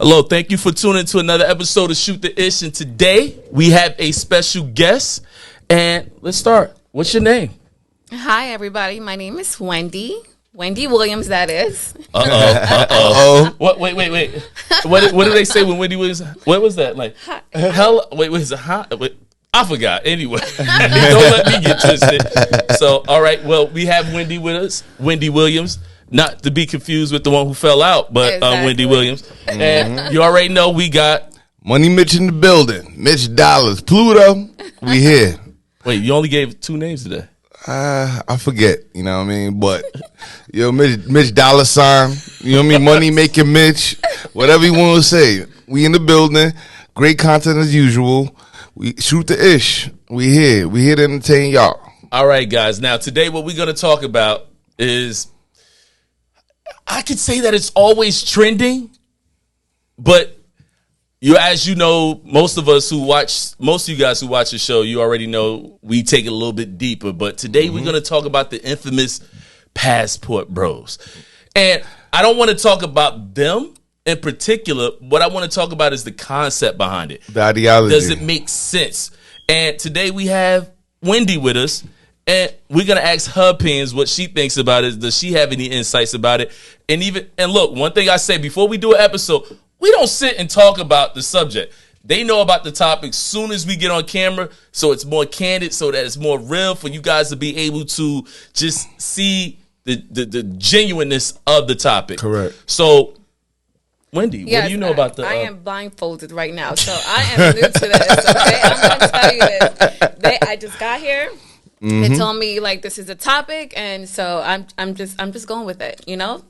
Hello, thank you for tuning to another episode of Shoot the Ish. And today we have a special guest. And let's start. What's your name? Hi, everybody. My name is Wendy. Wendy Williams, that is. Uh-oh. Wait. What did they say when Wendy Williams? What was that? Like, hell, wait, was it hot? Wait, I forgot. Anyway, don't let me get twisted. So, all right. Well, we have Wendy with us. Wendy Williams. Not to be confused with the one who fell out, but Exactly. Wendy Williams. And you already know we got... Money Mitch in the building. Mitch Dollars. Pluto. We here. Wait, you only gave 2 names today. I forget, you know what I mean? But, Mitch Dollar Sign, you know what I mean? Money Making Mitch, whatever you want to say. We in the building. Great content as usual. We shoot the ish. We here. We here to entertain y'all. All right, guys. Now, today what we're going to talk about is, I could say that it's always trending, but as you know, most of you guys who watch the show, you already know we take it a little bit deeper. But today we're going to talk about the infamous passport bros. And I don't want to talk about them in particular. What I want to talk about is the concept behind it. The ideology. Does it make sense? And today we have Wendy with us. And we're gonna ask her opinions, what she thinks about it. Does she have any insights about it? And look, one thing I say before we do an episode, we don't sit and talk about the subject. They know about the topic soon as we get on camera, so it's more candid, so that it's more real for you guys to be able to just see the genuineness of the topic. Correct. So, Wendy, Yes, what do you know about the? I am blindfolded right now, so I am new to this. Okay, I'm going to tell you this. I just got here. They told me like this is a topic, and so I'm just going with it. You know.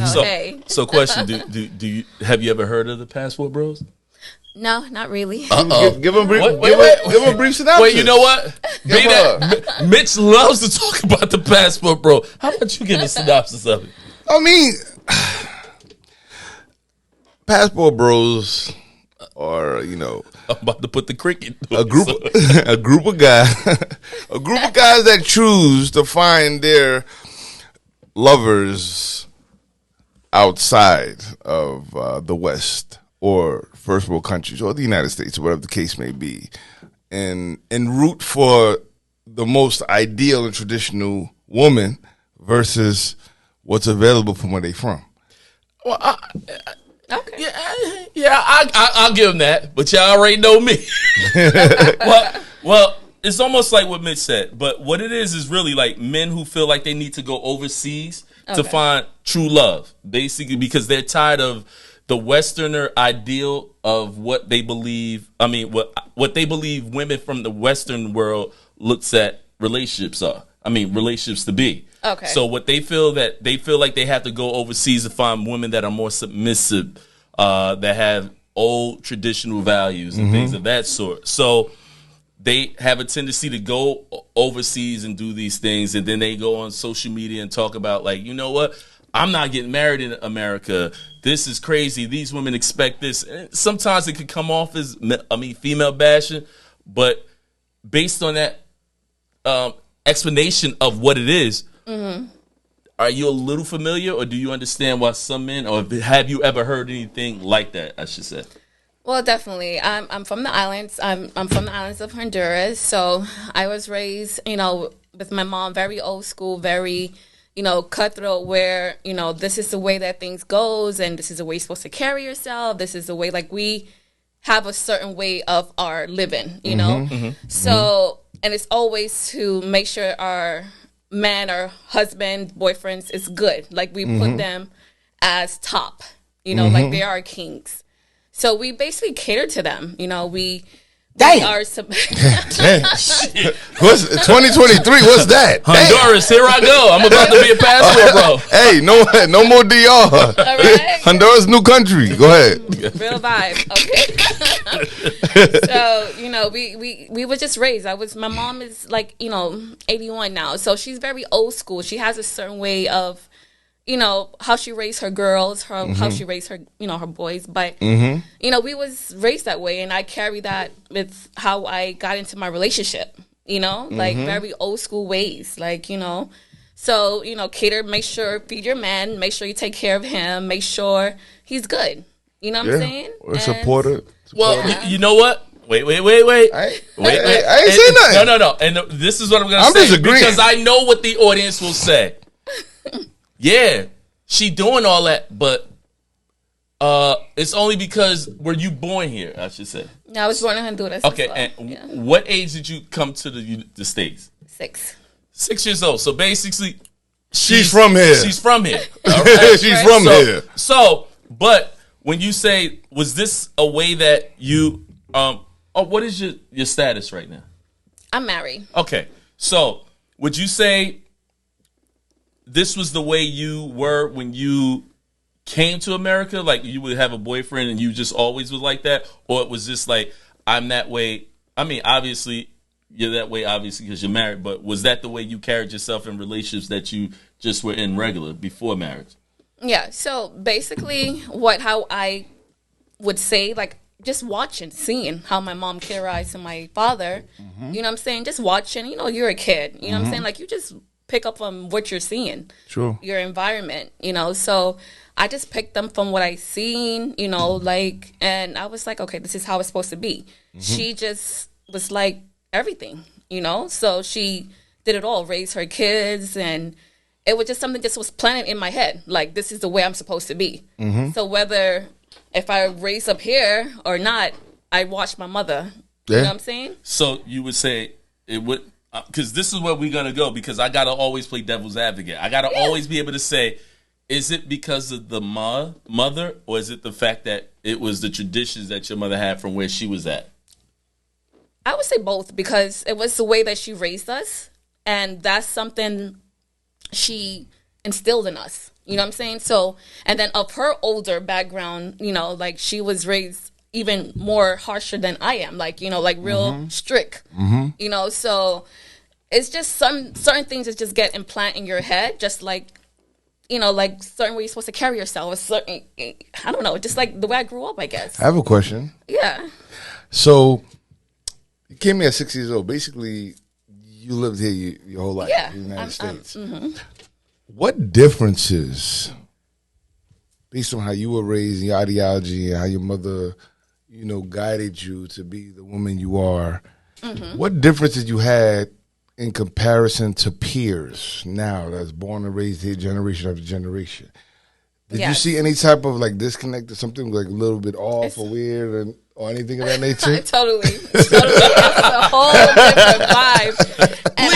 So, hey. So question: Do you have you ever heard of the passport bros? No, not really. Give him a brief, Wait. give him a brief synopsis. Wait, you know what? Mitch loves to talk about the passport, bro. How about you give a synopsis of it? I mean, passport bros are, I'm about to put the cricket. a group of guys that choose to find their lovers outside of the West or first world countries or the United States or whatever the case may be, and root for the most ideal and traditional woman versus what's available from where they from. Well, Okay. I'll give him that, but y'all already know me. well, it's almost like what Mitch said, but what it is really like men who feel like they need to go overseas to find true love, basically because they're tired of the Westerner ideal of what they believe. I mean, what they believe women from the Western world looks at relationships to be. Okay. So what they feel like they have to go overseas to find women that are more submissive, that have old traditional values and things of that sort. So they have a tendency to go overseas and do these things, and then they go on social media and talk about like, you know what? I'm not getting married in America. This is crazy. These women expect this. And sometimes it could come off as, female bashing, but based on that explanation of what it is, are you a little familiar, or do you understand why some men, or have you ever heard anything like that, I should say? Well, definitely. I'm from the islands. I'm from the islands of Honduras. So I was raised, with my mom, very old school, very, cutthroat, where, this is the way that things goes, and this is the way you're supposed to carry yourself. This is the way, like, we have a certain way of our living, So, and it's always to make sure our man or husband, boyfriends is good. Like, we put them as top, like they are kings. So we basically cater to them. We are Damn. What's 2023? What's that? Honduras, here I go. I'm about to be a passport bro. Hey, no more DR. all right. Honduras, new country. Go ahead. Real vibe. Okay. So, we were just raised. My mom is like, 81 now. So she's very old school. She has a certain way of, how she raised her girls, how she raised her, her boys. But, we was raised that way. And I carry that with how I got into my relationship, like very old school ways, like, So, cater, make sure, feed your man, make sure you take care of him, make sure he's good. You know what I'm saying? Or supporter. Well, you know what? Wait. I ain't say nothing. No. And this is what I'm going to say. Disagreeing. Because I know what the audience will say. Yeah, she doing all that, but it's only because were you born here, I should say. No, I was born in Honduras. Okay, well. and what age did you come to the States? 6. 6 years old. So basically, she's from here. She's from here. All right? She's from here. So, but when you say, was this a way that you, what is your status right now? I'm married. Okay. So, would you say this was the way you were when you came to America? Like, you would have a boyfriend and you just always was like that? Or it was just like, I'm that way? I mean, obviously, you're that way, obviously, because you're married. But was that the way you carried yourself in relationships that you just were in regular before marriage? Yeah. So, basically, how I would say, like, just watching, seeing how my mom cared my father. Mm-hmm. You know what I'm saying? Just watching. You know, you're a kid. You know what I'm saying? Like, you just pick up on what you're seeing. True. Your environment, you know. So I just picked them from what I seen, you know, like, and I was like, okay, this is how it's supposed to be. Mm-hmm. She just was like everything, you know. So she did it all, raised her kids, and it was just something just was planted in my head. Like, this is the way I'm supposed to be. Mm-hmm. So whether if I raise up here or not, I watch my mother. Yeah. You know what I'm saying? So you would say it would, because this is where we're going to go, because I got to always play devil's advocate. I got to always be able to say, is it because of the mother, or is it the fact that it was the traditions that your mother had from where she was at? I would say both, because it was the way that she raised us, and that's something she instilled in us. You know what I'm saying? So, and then of her older background, you know, like, she was raised even more harsher than I am, like, you know, like real strict, you know, so it's just certain things that just get implanted in your head, just like, you know, like certain way you're supposed to carry yourself, a certain, I don't know, just like the way I grew up, I guess. I have a question. Yeah. So, you came here at 6 years old. Basically, you lived here your whole life in the United States. What differences, based on how you were raised, your ideology, and how your mother, you know, guided you to be the woman you are, what differences you had in comparison to peers now that's born and raised here generation after generation? Did you see any type of like disconnect or something like a little bit off or weird or anything of that nature? Totally. It's a whole different vibe. And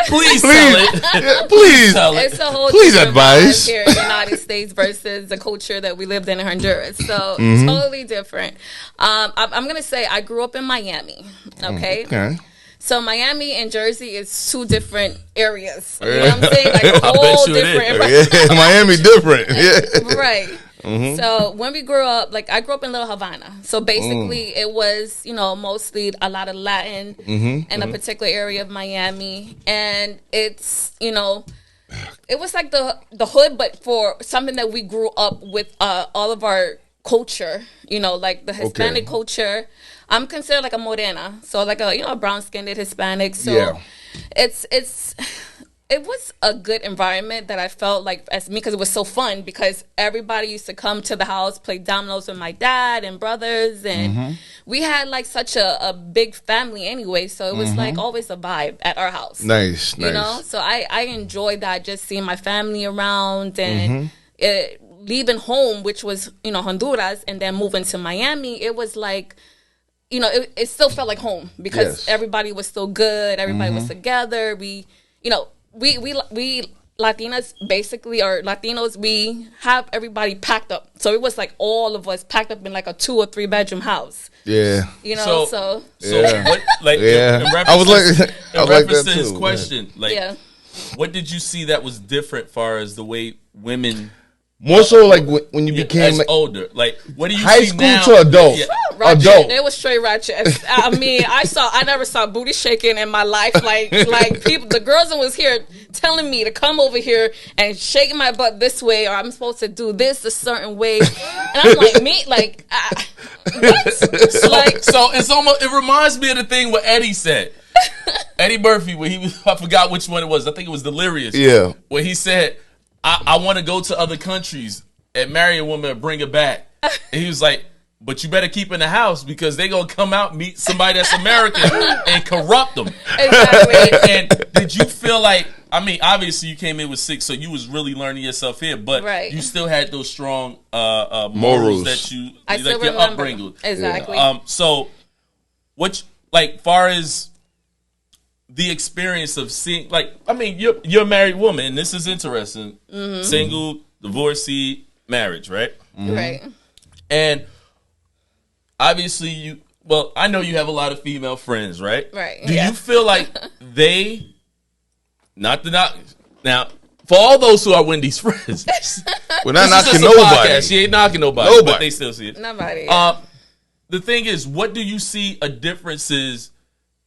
please tell it. Yeah, please tell it. It's a whole please different advise vibe here in the United States versus the culture that we lived in Honduras. So totally different. I'm going to say I grew up in Miami. Okay. So Miami and Jersey is two different areas. You know what I'm saying? Like a whole different. Miami different. Yeah. Right. So when we grew up, like I grew up in Little Havana. So basically it was, you know, mostly a lot of Latin in a particular area of Miami. And it's, you know, it was like the hood, but for something that we grew up with all of our culture, you know, like the Hispanic culture. I'm considered like a morena, so like a, you know, a brown-skinned Hispanic. So it was a good environment that I felt like as me, because it was so fun, because everybody used to come to the house, play dominoes with my dad and brothers, and we had like such a big family anyway, so it was like always a vibe at our house. Nice. You know, so I enjoyed that, just seeing my family around and leaving home, which was, you know, Honduras, and then moving to Miami. It was like, you know, it still felt like home, because everybody was still good. Everybody was together. We, you know, we Latinas basically, or Latinos, we have everybody packed up. So it was like all of us packed up in like a 2 or 3 bedroom house. Yeah. You know, so what, like, in reference to his question, like, what did you see that was different far as the way women... More so like when you became older, like what do you high see school now? To adult? Ratchet. Adult. It was straight ratchet. I mean, I never saw booty shaking in my life. Like people, the girls that was here telling me to come over here and shake my butt this way, or I'm supposed to do this a certain way, and I'm like, me, like, what? So it's almost. It reminds me of the thing what Eddie said. Eddie Murphy, when he was, I forgot which one it was. I think it was Delirious. Yeah, where he said, I want to go to other countries and marry a woman and bring her back. And he was like, but you better keep in the house because they gonna come out and meet somebody that's American and corrupt them. Exactly. And did you feel like, I mean, obviously you came in with 6, so you was really learning yourself here, but you still had those strong morals that you, I like your upbringing. Exactly. So, like, far as the experience of seeing, like, I mean, you're a married woman, and this is interesting. Single, divorcee, marriage, right? Right. And obviously I know you have a lot of female friends, right? Right. Do you feel like they, now, for all those who are Wendy's friends, we're not knocking nobody. She ain't knocking nobody, but they still see it. Nobody. The thing is, what do you see a differences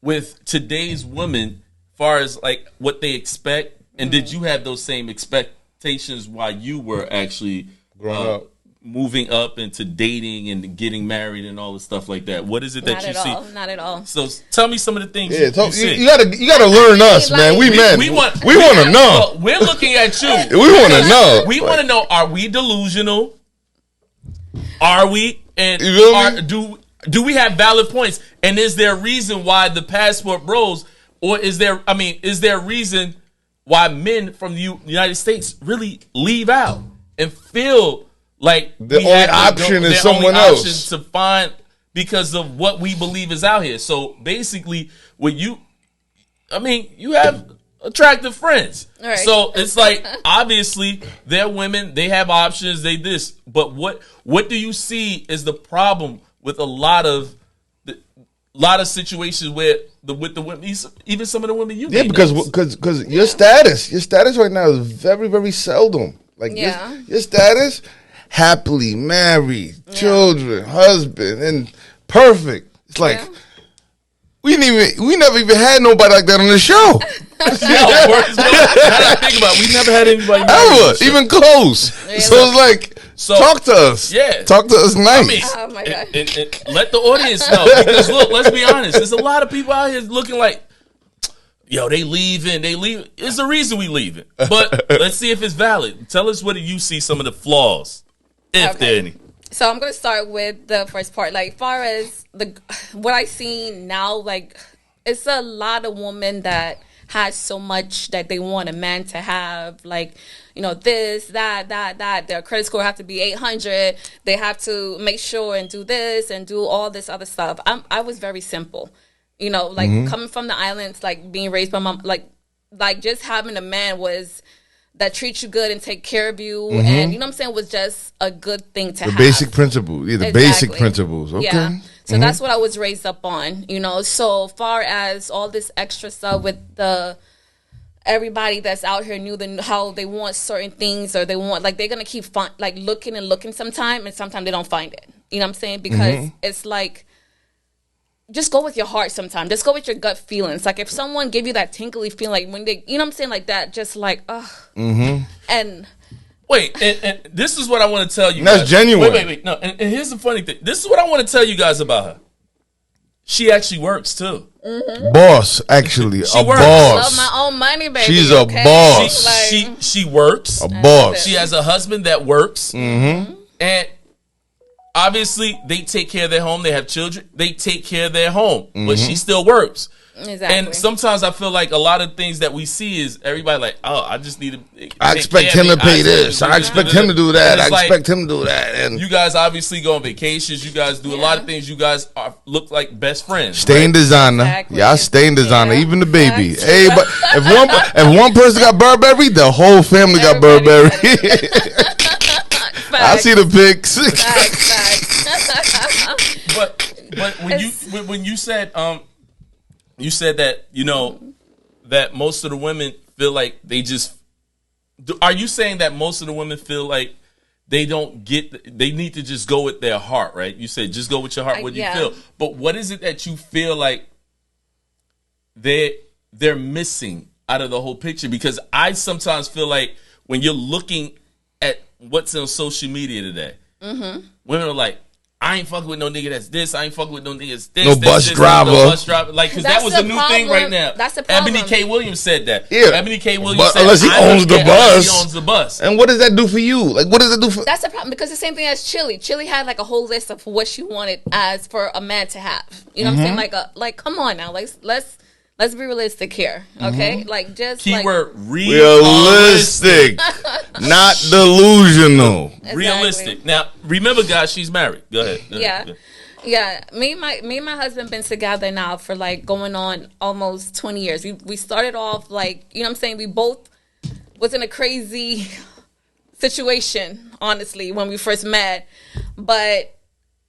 with today's women as far as like what they expect? And did you have those same expectations while you were actually growing up? Moving up into dating and getting married and all the stuff like that. What is it that you see? Not at all. So tell me some of the things you see. You gotta learn us, man. We men. We want to know. Well, we're looking at you. We want to know. We want to know: are we delusional? Are we? And do we have valid points? And is there a reason why the passport bros, or is there a reason why men from the United States really leave out and feel like the only option is someone else to find because of what we believe is out here? So basically, you have attractive friends. Right. So it's like, obviously, they're women, they have options, they this. But what do you see is the problem with a lot of situations with the women, even some of the women you date? Because your status right now is very, very seldom. Like your status, happily married, children, husband, and perfect. It's like we never even had nobody like that on the show. Now that I think about it, we never had anybody ever, even close. Really? So it's like, talk to us. Yeah, talk to us nice. I mean, oh my God. And let the audience know, because look, let's be honest. There's a lot of people out here looking like, yo, they leaving. It's the reason we leaving. But let's see if it's valid. Tell us what do you see some of the flaws, if there are any. So I'm going to start with the first part. Like, far as what I see now, like, it's a lot of women that has so much that they want a man to have, like, this, that. Their credit score have to be 800. They have to make sure and do this and do all this other stuff. I was very simple, coming from the islands, like being raised by mom, like just having a man that treats you good and take care of you, and what I'm saying, was just a good thing to have. The basic principles, basic principles. Okay. Yeah. So that's what I was raised up on, So far as all this extra stuff with everybody that's out here how they want certain things, or they want, like, they're gonna keep looking and looking sometime, and sometimes they don't find it. You know what I'm saying? Because it's like, just go with your heart sometimes. Just go with your gut feelings. Like, if someone give you that tinkly feeling, like when they, like that, just like, ugh. And wait, and this is what I want to tell you. That's genuine. Wait. No, and here's the funny thing. This is what I want to tell you guys about her. She actually works too. Boss, actually, she a works. boss. I love my own money, baby. She's a boss. She works. A boss. She has a husband that works, and obviously they take care of their home. They have children. They take care of their home, but she still works. Exactly. And sometimes I feel like a lot of things that we see is everybody like, oh, I just need to. I expect him to pay this. I expect him to do that. I expect him to do that. And you guys obviously go on vacations. You guys do a lot of things. You guys look like best friends. Stay in designer. Exactly. Y'all stay in designer. Even the baby. Hey, but if one person got Burberry, the whole family got Burberry. I see the pics. But when you said you said that that most of the women feel like they just. Are you saying that most of the women feel like they don't get? They need to just go with their heart, right? You said just go with your heart. What you feel, but what is it that you feel like they're missing out of the whole picture? Because I sometimes feel like when you're looking at what's on social media today, women are like, I ain't fucking with no nigga that's this. I ain't fucking with no nigga that's this. No this, bus this, driver. No bus driver. Like, because that was the new thing right now. That's the problem. Ebony K. Williams said that. Yeah. Ebony K. Williams said unless he owns the bus. Unless he owns the bus. And what does that do for you? Like, what does it do for? That's the problem, because the same thing as Chili. Chili had like a whole list of what she wanted as for a man to have. You know what I'm saying? Like come on now, let's be realistic here, okay? Like, just keyword realistic, not delusional. Exactly. Realistic. Now, remember, guys, she's married. Go ahead. Yeah. Me and my husband been together now for like going on almost 20 years. We started off like, you know what I'm saying? We both was in a crazy situation, honestly, when we first met, but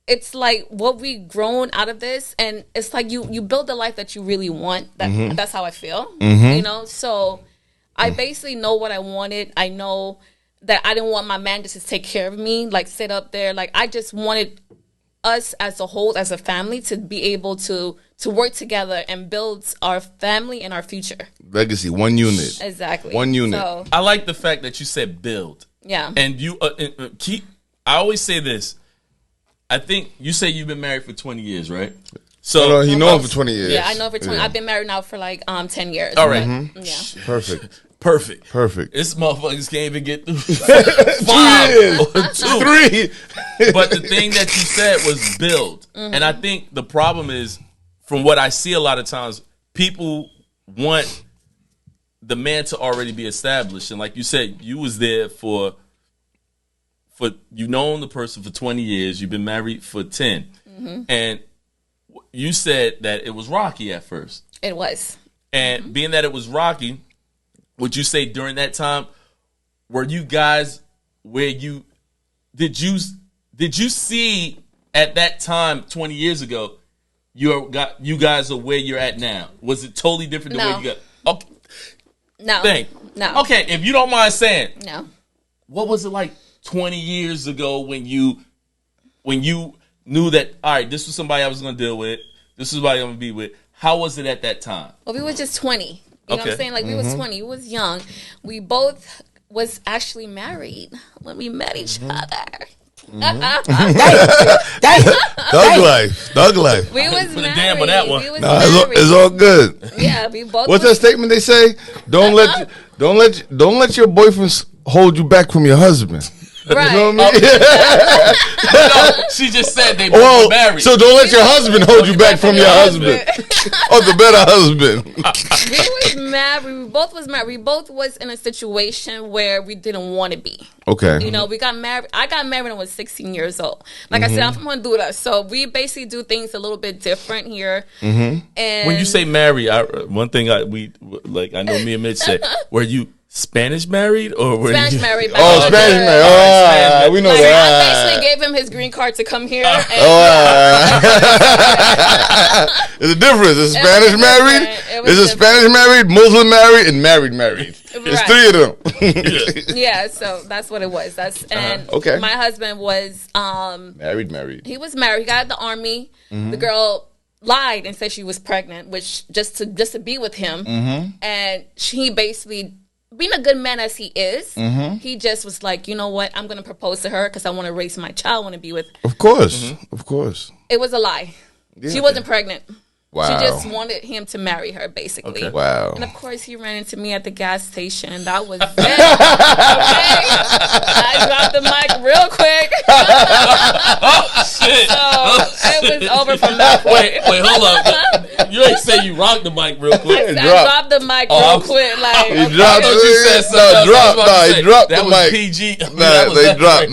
it's like what we grown out of this, and it's like you build the life that you really want. That's how I feel, you know. So I basically know what I wanted. I know that I didn't want my man just to take care of me, like sit up there. Like, I just wanted us as a whole, as a family, to be able to work together and build our family and our future. Legacy, one unit. Exactly. One unit. So, I like the fact that you said build. yeah. And you keep. I always say this. I think you say you've been married for 20 years, right? So he known him for 20 years. Yeah, I know for 20. I've been married now for like 10 years. All right. Yeah. Perfect. This motherfuckers can't even get through 5 or 2. But the thing that you said was build. And I think the problem is, from what I see a lot of times, people want the man to already be established. And like you said, you was there for you've known the person for 20 years. You've been married for 10. And you said that it was rocky at first. It was. And being that it was rocky, would you say during that time, were you guys where you did you see at that time 20 years ago, you guys are where you're at now? Was it totally different than where you got? Okay. No. Okay, if you don't mind saying. No. What was it like 20 years ago when you knew that, all right, this was somebody I was going to deal with, this is somebody I'm going to be with? How was it at that time? Well, we were just 20. You know what I'm saying? Like, we was 20. We was young. We both was actually married when we met each other. Thug life. We was Put a married. damn on that one. We was Nah, married. it's all good. Yeah, we both. What's that statement they say? Don't let your boyfriend hold you back from your husband. Right. You know what I mean? No, she just said they both were married. So don't let your husband hold you back from your husband. Or the better husband. We was married. We both was married. We both was in a situation where we didn't want to be. Okay. You know, we got married. I got married when I was 16 years old. Like I said, I'm from Honduras, so we basically do things a little bit different here. And When you say married, one thing I know me and Mitch said, were you Spanish married or were Spanish you married. Spanish married. Oh, we know Like, that. I basically gave him his green card to come here. And There's a difference. Is Spanish married? was Is a Spanish married, Muslim married, and married? There's Right. 3 of them. Yeah, so that's what it was. Okay. My husband was Married. he was married. He got out of the army. The girl lied and said she was pregnant, which just to be with him. And he basically, being a good man as he is, he just was like, you know what, I'm going to propose to her because I want to raise my child, I want to be with her. Of course. Of course. It was a lie. Yeah. She wasn't pregnant. Wow. She just wanted him to marry her, basically. Okay. Wow. And of course, he ran into me at the gas station, and that was it. Okay? I dropped the mic real quick. Shit. So it was over from that point. Wait, hold up. You ain't say you rocked the mic real quick. I dropped the mic real quick. Like, He okay. dropped I thought you said something else. he dropped that the was mic. PG. He dropped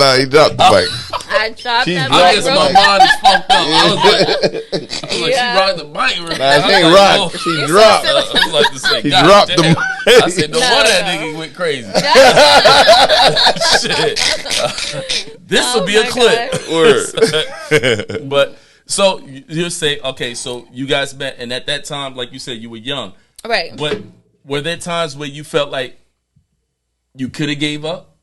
the mic. I dropped She that dropped I mic guess real my quick. mind is fucked up. I was like, Yeah. she rocked the mic. Nah, she ain't rock. She dropped. I was like to say, He God dropped damn. the I said, no No, wonder that no. nigga went crazy. Shit. This will be a my clip. Word. But so you say, okay, so you guys met, and at that time, like you said, you were young. Right. But were there times where you felt like you could have gave up,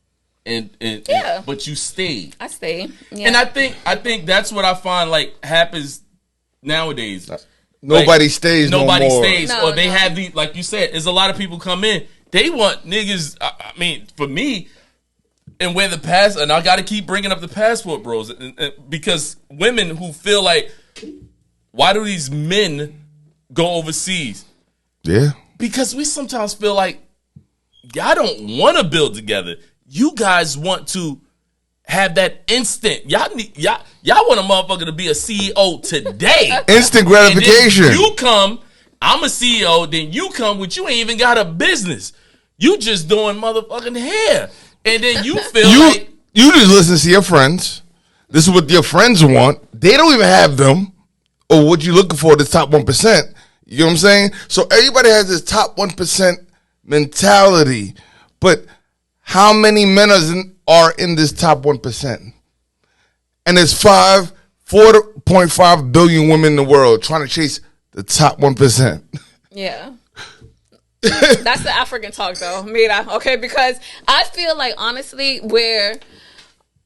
Yeah. but you stayed? I stayed. Yeah. And I think that's what I find like happens nowadays. Nobody stays Nobody no more. stays, No, or they no. have the, like you said, there's a lot of people come in. They want niggas. I mean, for me, And where the past, and I got to keep bringing up the passport bros, because women who feel like, why do these men go overseas? Yeah. Because we sometimes feel like y'all don't want to build together. You guys want to have that instant. Y'all want a motherfucker to be a CEO today. Instant gratification. You come, I'm a CEO, then you come with you ain't even got a business. You just doing motherfucking hair. And then you feel like you just listen to your friends. This is what your friends want. They don't even have them. Or what you looking for, this top 1%. You know what I'm saying? So everybody has this top 1% mentality. But how many men are in this top 1%? And there's 4.5 billion women in the world trying to chase the top 1%. Yeah. That's the African talk, though, Mira. Okay, because I feel like, honestly, where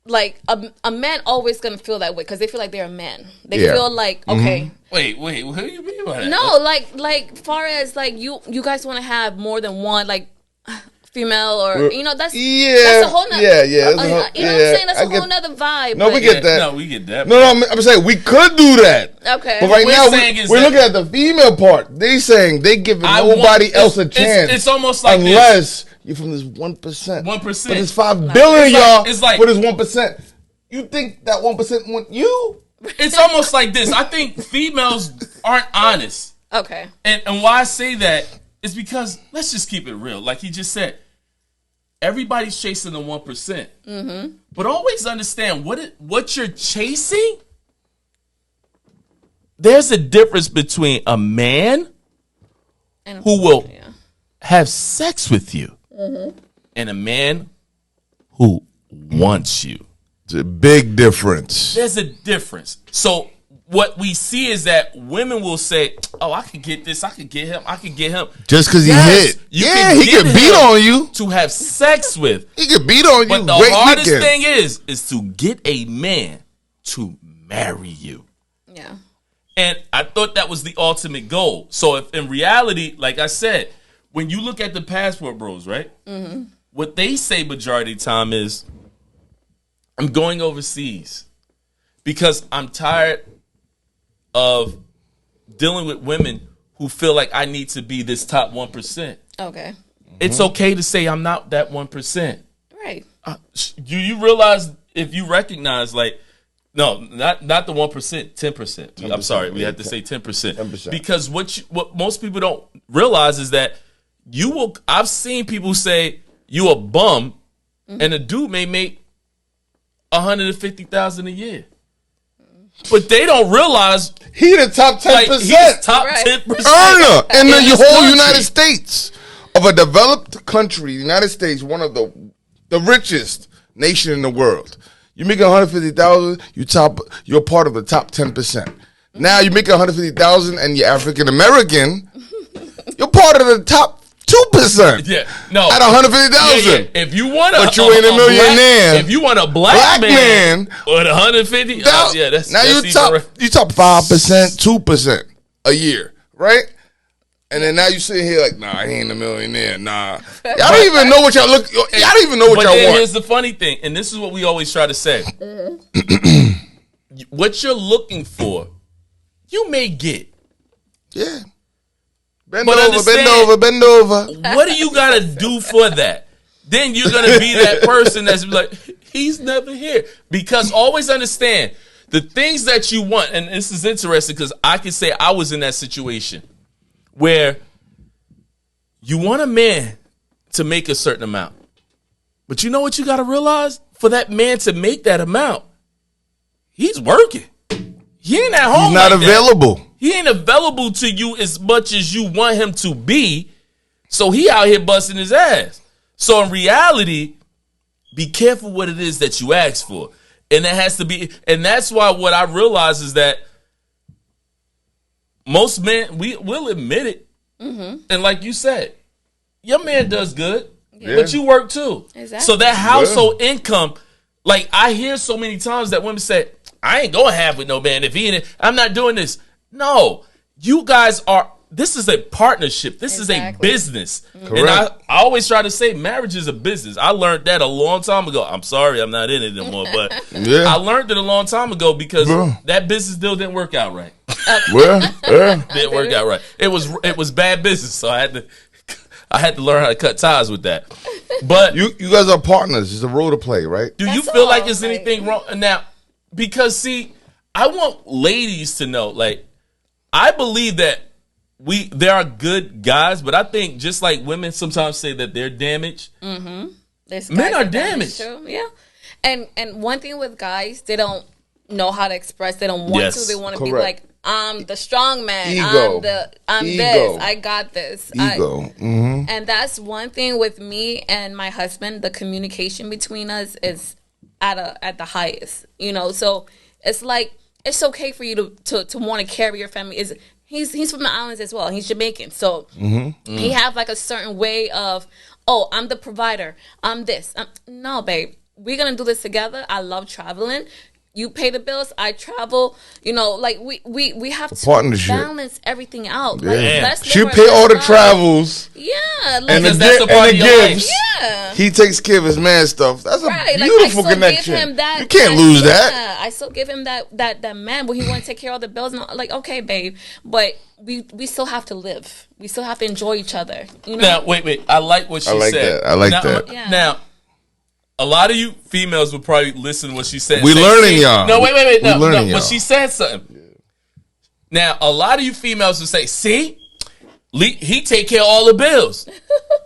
like a man always gonna feel that way because they feel like they're a man. They feel like, okay. Wait, what do you mean by that? No, like far as like you guys want to have more than one like female or that's a whole nother you know what I'm saying, that's a whole nother vibe. No, we get that. No, we get that. No, I'm saying we could do that. Okay, but right now we're looking at the female part. They saying they giving nobody else a chance. It's almost like unless you're from this 1%. 1%. But it's 5 billion y'all. It's like for this 1%. You think that 1% want you? It's almost like this. I think females aren't honest. Okay. And why I say that is because let's just keep it real. Like he just said, everybody's chasing the 1%. Mm-hmm. But always understand what you're chasing. There's a difference between a man who will have sex with you and a man who wants you. It's a big difference. There's a difference. So what we see is that women will say, "Oh, I could get this. I could get him. I could get him." Just because he hit. He can beat on you. To have sex with. He can beat on you. But the hardest thing is to get a man to marry you. Yeah. And I thought that was the ultimate goal. So if in reality, like I said, when you look at the passport bros, right? Mm-hmm. What they say majority of the time is, I'm going overseas because I'm tired of dealing with women who feel like I need to be this top 1%. Okay. It's okay to say I'm not that 1%. Right. Do you realize if you recognize like, no, not the 1%, 10%. I'm sorry, we had to say 10%. 10%. Because what most people don't realize is that I've seen people say you a bum and a dude may make $150,000 a year. But they don't realize he the top 10%. Like, he's top 10% earner in the whole United States. Of a developed country, the United States, one of the richest nation in the world. You make $150,000, you're part of the top 10%. Now you make $150,000 and you're African American, you're part of the top 2%. Yeah, no. At $150,000. Yeah. If you want but you ain't a millionaire. If you want a black man with $150,000, that's now you top 5%, 2% a year, right? And then now you sitting here like, nah, he ain't a millionaire. Nah, y'all don't even know what y'all look. Y'all don't even know what y'all want. Here's the funny thing, and this is what we always try to say: what you're looking for, you may get. Yeah. Bend over. What do you got to do for that? Then you're gonna be that person that's like, he's never here. Because always understand the things that you want, and this is interesting because I can say I was in that situation. Where you want a man to make a certain amount. But you know what you got to realize? For that man to make that amount, he's working. He ain't at home. He's not available. That. He ain't available to you as much as you want him to be. So he out here busting his ass. So in reality, be careful what it is that you ask for. And that has to be, and that's why what I realize is that most men, we'll admit it. Mm-hmm. And like you said, your man does good, but you work too. Exactly. So that household income, like I hear so many times that women say, I ain't going to have with no man if he ain't, I'm not doing this. No, you guys are this is a partnership. This is a Exactly. business. Correct. And I always try to say marriage is a business. I learned that a long time ago. I'm sorry I'm not in it anymore, but Yeah. I learned it a long time ago because Bro. that business deal didn't work out right. Well, yeah. Didn't work out right. It was bad business, so I had to learn how to cut ties with that. But You guys are partners. It's a role to play, right? do you That's feel all, like there's like- anything wrong now? Because see, I want ladies to know, like, I believe that there are good guys, but I think just like women sometimes say that they're damaged. There's Men guys are that damaged. too. Yeah, and one thing with guys, they don't know how to express. They don't want Yes. to. They want to be Correct. like, I'm the strong man. Ego. I'm Ego. this. I got this. Ego. And that's one thing with me and my husband. The communication between us is at the highest. You know, so it's like it's okay for you to want to carry your family. He's from the islands as well. He's Jamaican, so he have like a certain way of, oh, I'm the provider. I'm this. No, babe, we're gonna do this together. I love traveling. You pay the bills. I travel. You know, like we have to partnership. balance everything out. Yeah. Like, let's She live our pay all the best life. travels Yeah, like, and the, Because that's a and part the of your life. gifts. yeah. He takes care of his man stuff. That's a Right, like, beautiful I still connection. Give him that, you can't lose that. Yeah, I still give him that man, but he want to take care of all the bills. And all, like, okay, babe, but we still have to live. We still have to enjoy each other. You know? Now, wait. I like what she I like said. that. I like now, that. Yeah. Now, a lot of you females will probably listen to what she said. We Say, learning, see- y'all. No, wait. We No, learning, but y'all. she said something. Now, a lot of you females will say, see, he take care of all the bills,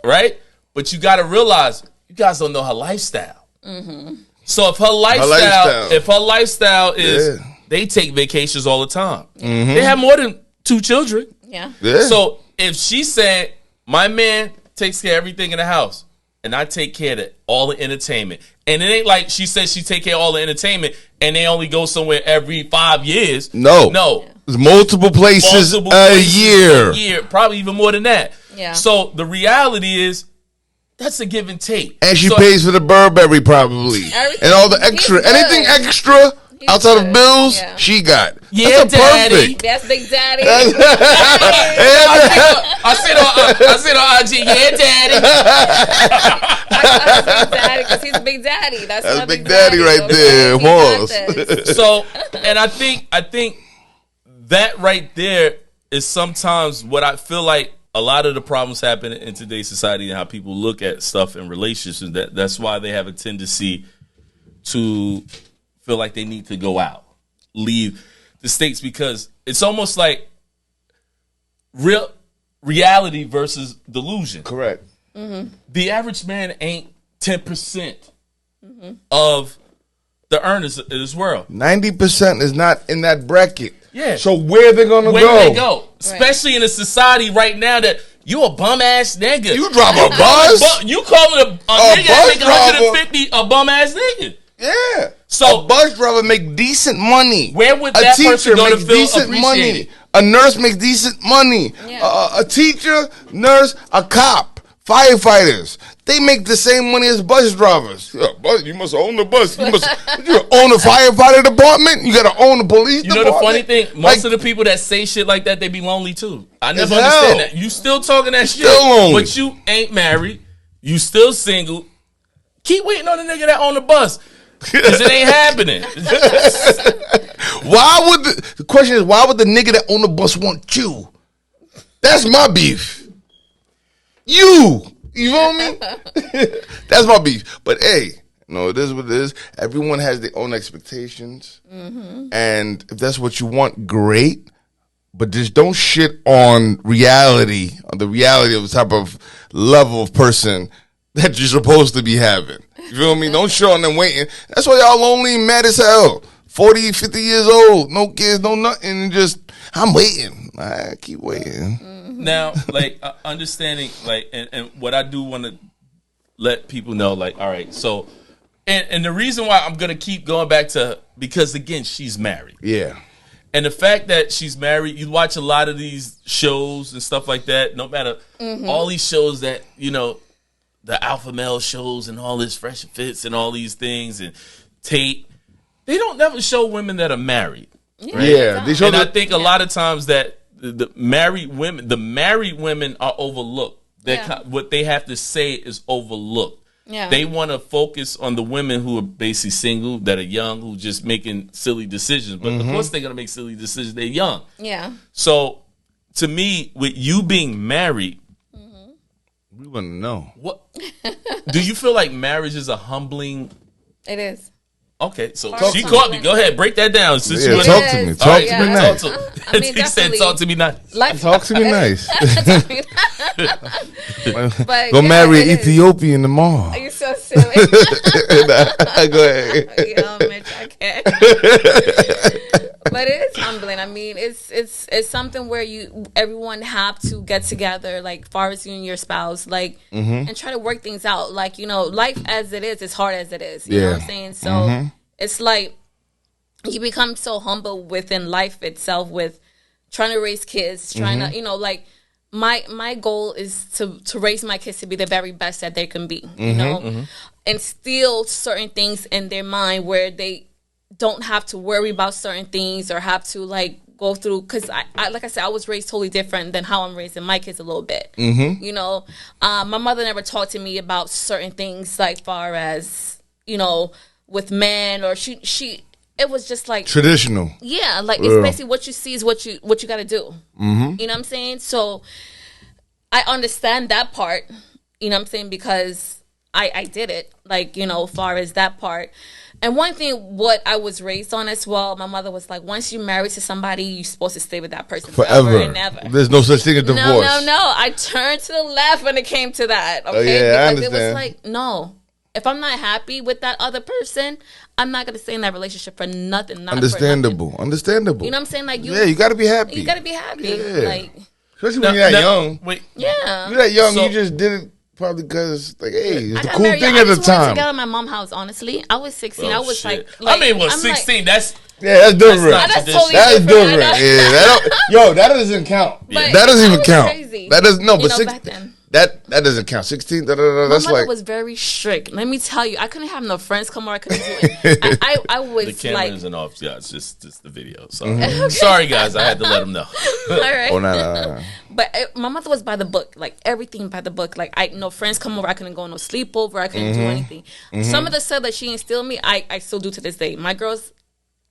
right? But you got to realize, you guys don't know her lifestyle. So if her lifestyle is Yeah. they take vacations all the time. They have more than 2 children. Yeah. Yeah. So if she said, my man takes care of everything in the house, and I take care of all the entertainment, and it ain't like she says she take care of all the entertainment, and they only go somewhere every 5 years. No. There's multiple places a year. Probably even more than that. Yeah. So the reality is, that's a give and take. And she So- pays for the Burberry probably. Everything. And all the extra. He's good. Anything extra outside good. of bills, Yeah. she got. Yeah, That's daddy. perfect. That's Big Daddy. I said on IG, yeah, daddy. That's Big Daddy because he's Big Daddy. That's my Big Daddy right okay? there. He got Horse. this. So, and I think that right there is sometimes what I feel like a lot of the problems happen in today's society and how people look at stuff in relationships. That's why they have a tendency to feel like they need to go out, leave the States, because it's almost like reality versus delusion. Correct. The average man ain't 10% of the earners of this world. 90% is not in that bracket. Yeah. So where they gonna Where go? do they go? Especially in a society right now that you a bum ass nigga. You drive a bus? You calling a nigga that bus make driver. 150 a bum ass nigga. Yeah. So- a bus driver make decent money. Where would a that teacher person go to make feel decent money? appreciated? A nurse makes decent money. Yeah. A teacher, nurse, a cop, firefighters. They make the same money as bus drivers. Yeah, bus, you must own the bus. You must you own the firefighter department. You got to own the police You know department. the funny thing? Most of the people that say shit like that, they be lonely too. I never As understand hell. that. You still talking that shit, Still lonely. but you ain't married. You still single. Keep waiting on the nigga that on the bus. Because it ain't happening. Why would the question is why would the nigga that own the bus want you? That's my beef. You feel me? That's my beef. But hey, no, it is what it is. Everyone has their own expectations, and if that's what you want, great. But just don't shit on reality, on the reality of the type of level of person that you're supposed to be having. You feel me? Don't shit on them waiting. That's why y'all lonely and mad as hell. 40, 50 years old, no kids, no nothing, and just, I'm waiting. I keep waiting. Now, like, understanding, like, and what I do want to let people know, like, all right, so, and the reason why I'm going to keep going back to, because, again, she's married. Yeah. And the fact that she's married, you watch a lot of these shows and stuff like that, no matter, all these shows that, you know, the alpha male shows and all this Fresh Fits and all these things and Tate, they don't never show women that are married. Yeah. They show And I the, think a lot of times that the married women are overlooked. What they have to say is overlooked. Yeah. They want to focus on the women who are basically single, that are young, who just making silly decisions. But of course they're going to make silly decisions. They're young. Yeah. So to me, with you being married, we want to know. what do you feel like marriage is a humbling? It is. Okay, so Talk she to caught me. me. Go ahead, break that down. Since Yeah, you talk to me. Talk to me nice. I mean, he said, definitely. "Talk to me nice." Life, Talk to me nice. But Go marry an it is. Ethiopian tomorrow. You're so silly. Go ahead. Yo, Mitch, I can't. But it is humbling. I mean, it's something where everyone have to get together, like far as you and your spouse, like, and try to work things out. Like, life as it is hard as it is. You know what I'm saying? So it's like you become so humble within life itself with trying to raise kids, trying to, like, my goal is to raise my kids to be the very best that they can be, you know, and instill certain things in their mind where they don't have to worry about certain things or have to like go through, because I like I said, I was raised totally different than how I'm raising my kids a little bit. My mother never talked to me about certain things like far as with men, or she it was just like traditional. Yeah, like it's basically what you see is what you got to do. You know what I'm saying? So I understand that part. You know what I'm saying? Because I did it. Like, far as that part. And one thing, what I was raised on as well, my mother was like, once you're married to somebody, you're supposed to stay with that person forever and ever. There's no such thing as divorce. No. I turned to the left when it came to that. Okay, I because understand. it was like, no. If I'm not happy with that other person, I'm not going to stay in that relationship for nothing. Understandable. You know what I'm saying? Like you got to be happy. You got to be happy. Yeah. Like, especially when you're that young. Wait, yeah. You're that young. So- You just did it probably because, like, hey, it's I the got cool married. thing I at the just wanted to time. get out of my mom's house. Honestly, I was 16. I was shit. like I mean, I'm 16? That's Yeah, that's different. not That's totally That's different. different. I know. Yeah, that doesn't count. But That doesn't I even was count. crazy, That doesn't but back then. that doesn't count. 16. My That's mother like was very strict. Let me tell you, I couldn't have no friends come over. I couldn't do it. I was the camera like, isn't off. Yeah, it's just the video. So sorry, guys. I had to let them know. all right. oh no. But my mother was by the book, like everything by the book. Like no friends come over, I couldn't go on no sleepover, I couldn't do anything. Some of the stuff that she instilled me, I still do to this day. My girls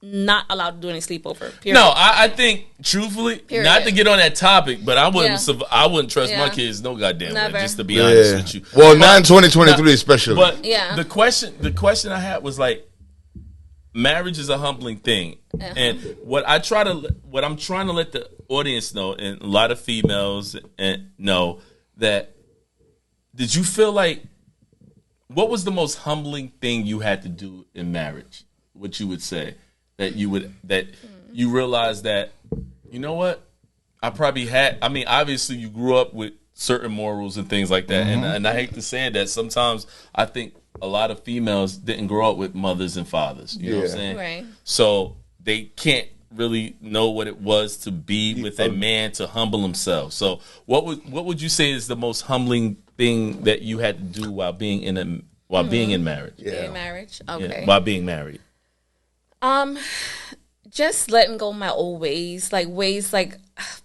not allowed to do any sleepover. Period. No, I think truthfully, Period. not to get on that topic, but I wouldn't. Yeah. I wouldn't trust my Yeah. kids no goddamn way. Never. Just to be honest Yeah. with you. Well, not in 2023 especially. But Yeah. the question I had was like, marriage is a humbling thing, and what I'm trying to let the audience know, and a lot of females know that. Did you feel like, what was the most humbling thing you had to do in marriage? What you would say that you realized that, you know what, I probably had. I mean, obviously you grew up with certain morals and things like that, and I hate to say that sometimes I think a lot of females didn't grow up with mothers and fathers. You know what I'm saying? Right. So they can't really know what it was to be with a man, to humble himself. So what would you say is the most humbling thing that you had to do while being in marriage? yeah. In marriage. Okay. Yeah, while being married. Just letting go of my old ways like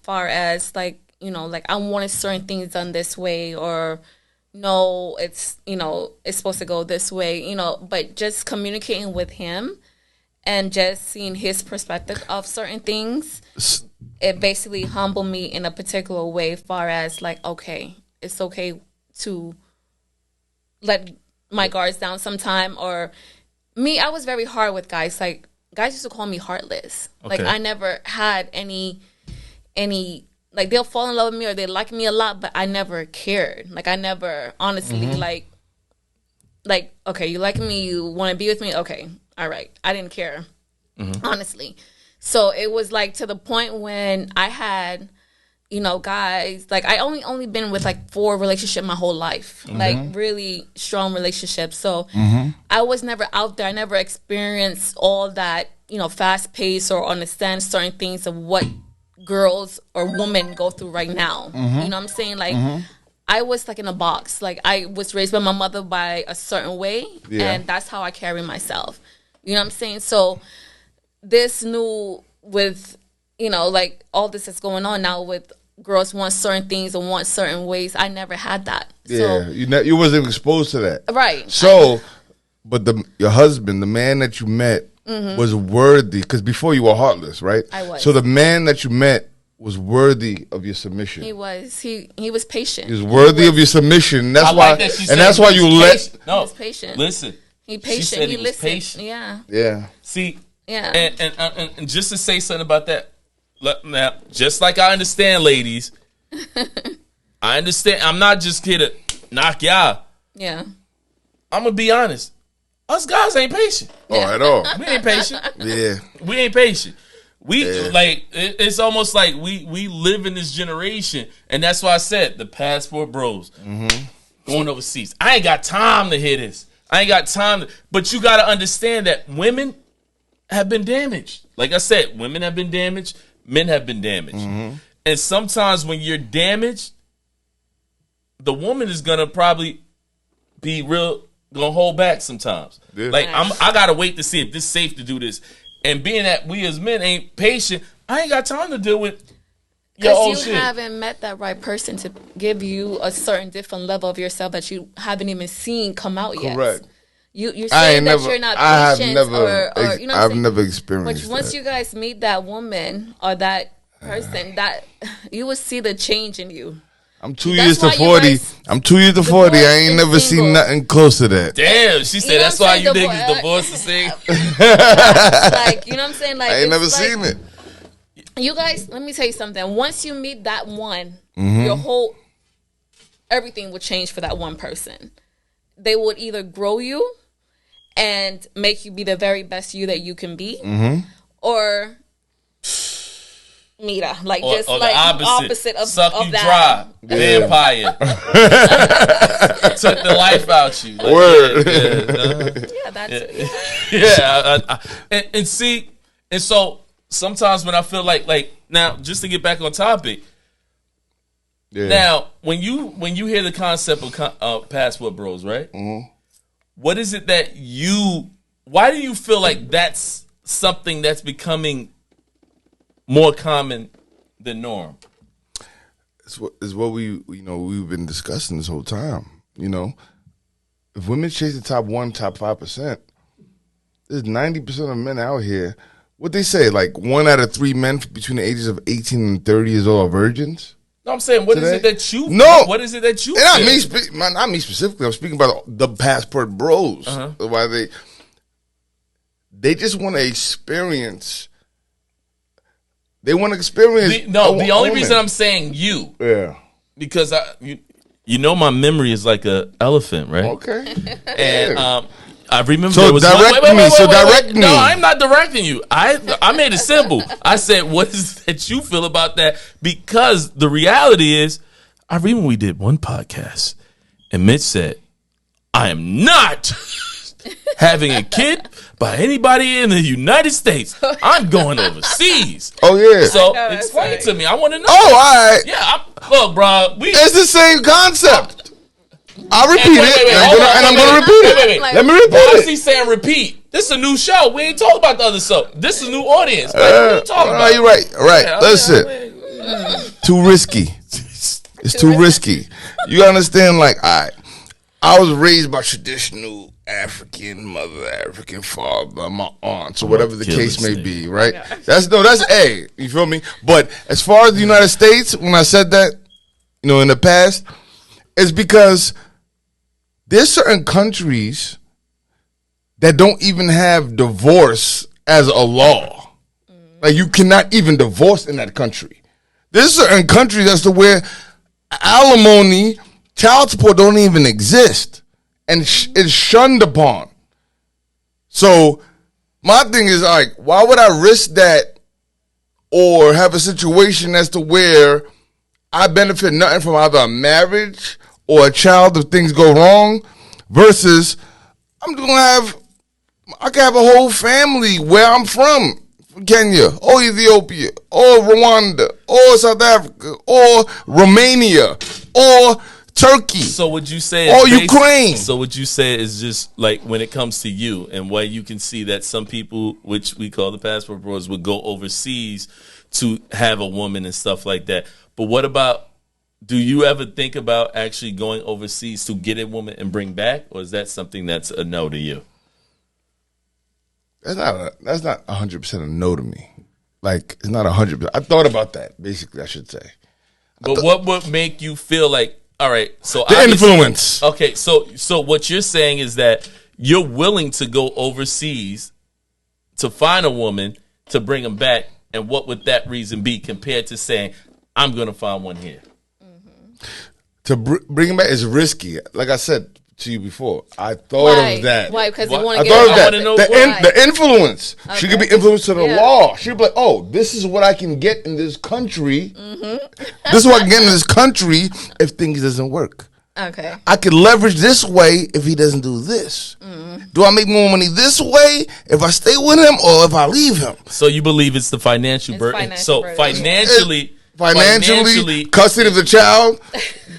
far as like, like I wanted certain things done this way, or no, it's it's supposed to go this way, but just communicating with him and just seeing his perspective of certain things, it basically humbled me in a particular way, far as like, okay, it's okay to let my guards down sometime. Or me, I was very hard with guys. Like, guys used to call me heartless. Okay. Like, I never had any like, they'll fall in love with me or they like me a lot, but I never cared. Like, I never honestly like, okay, you like me, you want to be with me, okay, all right. I didn't care, honestly. So it was like to the point when I had, guys, like I only been with like 4 relationships my whole life, like really strong relationships. So I was never out there. I never experienced all that, fast pace or understand certain things of what girls or women go through right now. You know what I'm saying? Like, I was like in a box. Like, I was raised by my mother by a certain way, and that's how I carry myself. You know what I'm saying? So this new with like all this is going on now with girls want certain things and want certain ways. I never had that. Yeah, So, you wasn't exposed to that. right. So, but your husband, the man that you met, was worthy, because before you were heartless, right? I was. So the man that you met was worthy of your submission. He was. He was patient. He was worthy of your submission. That's I why, like that she and said that's he why was you let. patient. No, He was patient. Listen, He patient. She said he was listened. patient. Yeah. Yeah. See, Yeah. and just to say something about that, now, just like I understand, ladies, I understand. I'm not just here to knock y'all. Yeah. I'm gonna be honest. Us guys ain't patient. Oh, at all. We ain't patient. Yeah. We ain't patient. It's almost like we live in this generation, and that's why I said the passport bros going overseas. I ain't got time to hear this. I ain't got time but you got to understand that women have been damaged. Like I said, women have been damaged, men have been damaged. And sometimes when you're damaged, the woman is gonna probably be gonna hold back sometimes. Yeah. Like I gotta wait to see if this is safe to do this. And being that we as men ain't patient, I ain't got time to deal with your old Because you shit. haven't met that right person to give you a certain different level of yourself that you haven't even seen come out yet. Correct. You're saying that you're not patient or you know what I'm saying? never experienced But once that. you guys meet that woman or that person, that you will see the change in you. I'm 2 That's years to why you 40. guys I'm 2 years to 40. I ain't and never seen single. nothing close to that. Damn, she said You know that's what why I'm you saying? niggas divorced to sing. Like, you know what I'm saying? Like, I ain't it's never like, seen it. You guys, let me tell you something. Once you meet that one, Mm-hmm. everything will change for that one person. They would either grow you and make you be the very best you that you can be, or Mira, like Or, just or like the opposite of, suck of you that. dry, vampire. Took the life out you. Like, Word. Yeah, that's it. Yeah, and see, and so sometimes when I feel like now, just to get back on topic. Yeah. Now, when you hear the concept of passport bros, right? What is it that why do you feel like that's something that's becoming more common than norm? It's what we've been discussing this whole time. If women chase the top 5%, there's 90% of men out here. What they say, like 1 out of 3 men between the ages of 18 and 30 years old are virgins. No, I'm saying, what is Today? it that you? No. What is it that you? And feel? not me specifically. I'm speaking about the passport bros. Why they just want to experience. They want to experience. The only reason I'm saying you, because my memory is like a elephant, right? Okay. And I remember. So there was direct me. No, I'm not directing you. I made it simple. I said, "What is it that you feel about that?" Because the reality is, I remember we did one podcast, and Mitch said, "I am not having a kid by anybody in the United States. I'm going overseas." Oh yeah. So I know, that's explain right. to me. I want to know. Oh, all right. Yeah, look, bro. It's the same concept. I'll repeat it, and I'm going to repeat it. Wait. Let me Why repeat is he saying repeat? This is a new show. We ain't talking about the other show. This is a new audience. Like, what are you talking about? You're right. All right. Yeah, Listen. Too risky. It's too risky. You understand? Like, I was raised by traditional African mother, African father, my aunts, or whatever the case may be. Right? That's A. You feel me? But as far as the United States, when I said that, in the past, it's because there's certain countries that don't even have divorce as a law. Like, you cannot even divorce in that country. There's certain countries that's to where alimony, child support don't even exist. And it's shunned upon. So my thing is, like, why would I risk that or have a situation as to where I benefit nothing from either a marriage or a child if things go wrong versus I can have a whole family where I'm from Kenya or Ethiopia or Rwanda or South Africa or Romania or Turkey. So would you say or Ukraine? So would you say is just like when it comes to you and where you can see that some people, which we call the passport bros, would go overseas to have a woman and stuff like that. But what about? Do you ever think about actually going overseas to get a woman and bring back, or is that something that's a no to you? That's not 100% a no to me. Like, it's not 100%. I thought about that, basically, I should say. But what would make you feel like, all right, so the influence. Okay, so what you're saying is that you're willing to go overseas to find a woman to bring them back, and what would that reason be compared to saying, I'm going to find one here? To bring him back is risky. Like I said to you before, I thought of that. Why? Because you want I to thought get of that. The influence. Okay. She could be influenced to the law. She'd be like, oh, this is what I can get in this country. This is what I can get in this country if things doesn't work. Okay. I could leverage this way if he doesn't do this. Do I make more money this way if I stay with him or if I leave him? So you believe it's the financial burden. So financially, custody of the child.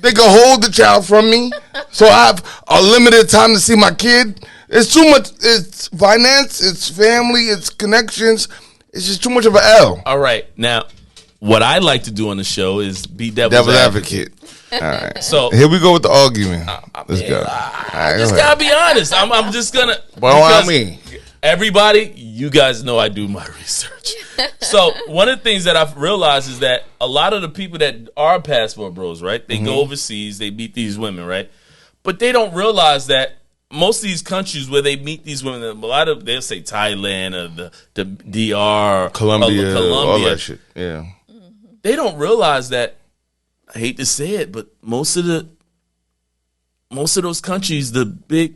They can hold the child from me, so I have a limited time to see my kid. It's too much. It's finance. It's family. It's connections. It's just too much of an L. All right, now what I like to do on the show is be devil's advocate. All right, so here we go with the argument. Let's go. I just gotta be honest. I'm just gonna. Well, I mean, everybody, you guys know I do my research. So one of the things that I've realized is that a lot of the people that are passport bros, right? They go overseas, they meet these women, right? But they don't realize that most of these countries where they meet these women, a lot of they'll say Thailand or the DR, Colombia, all that shit. Yeah, they don't realize that. I hate to say it, but most of those countries, the big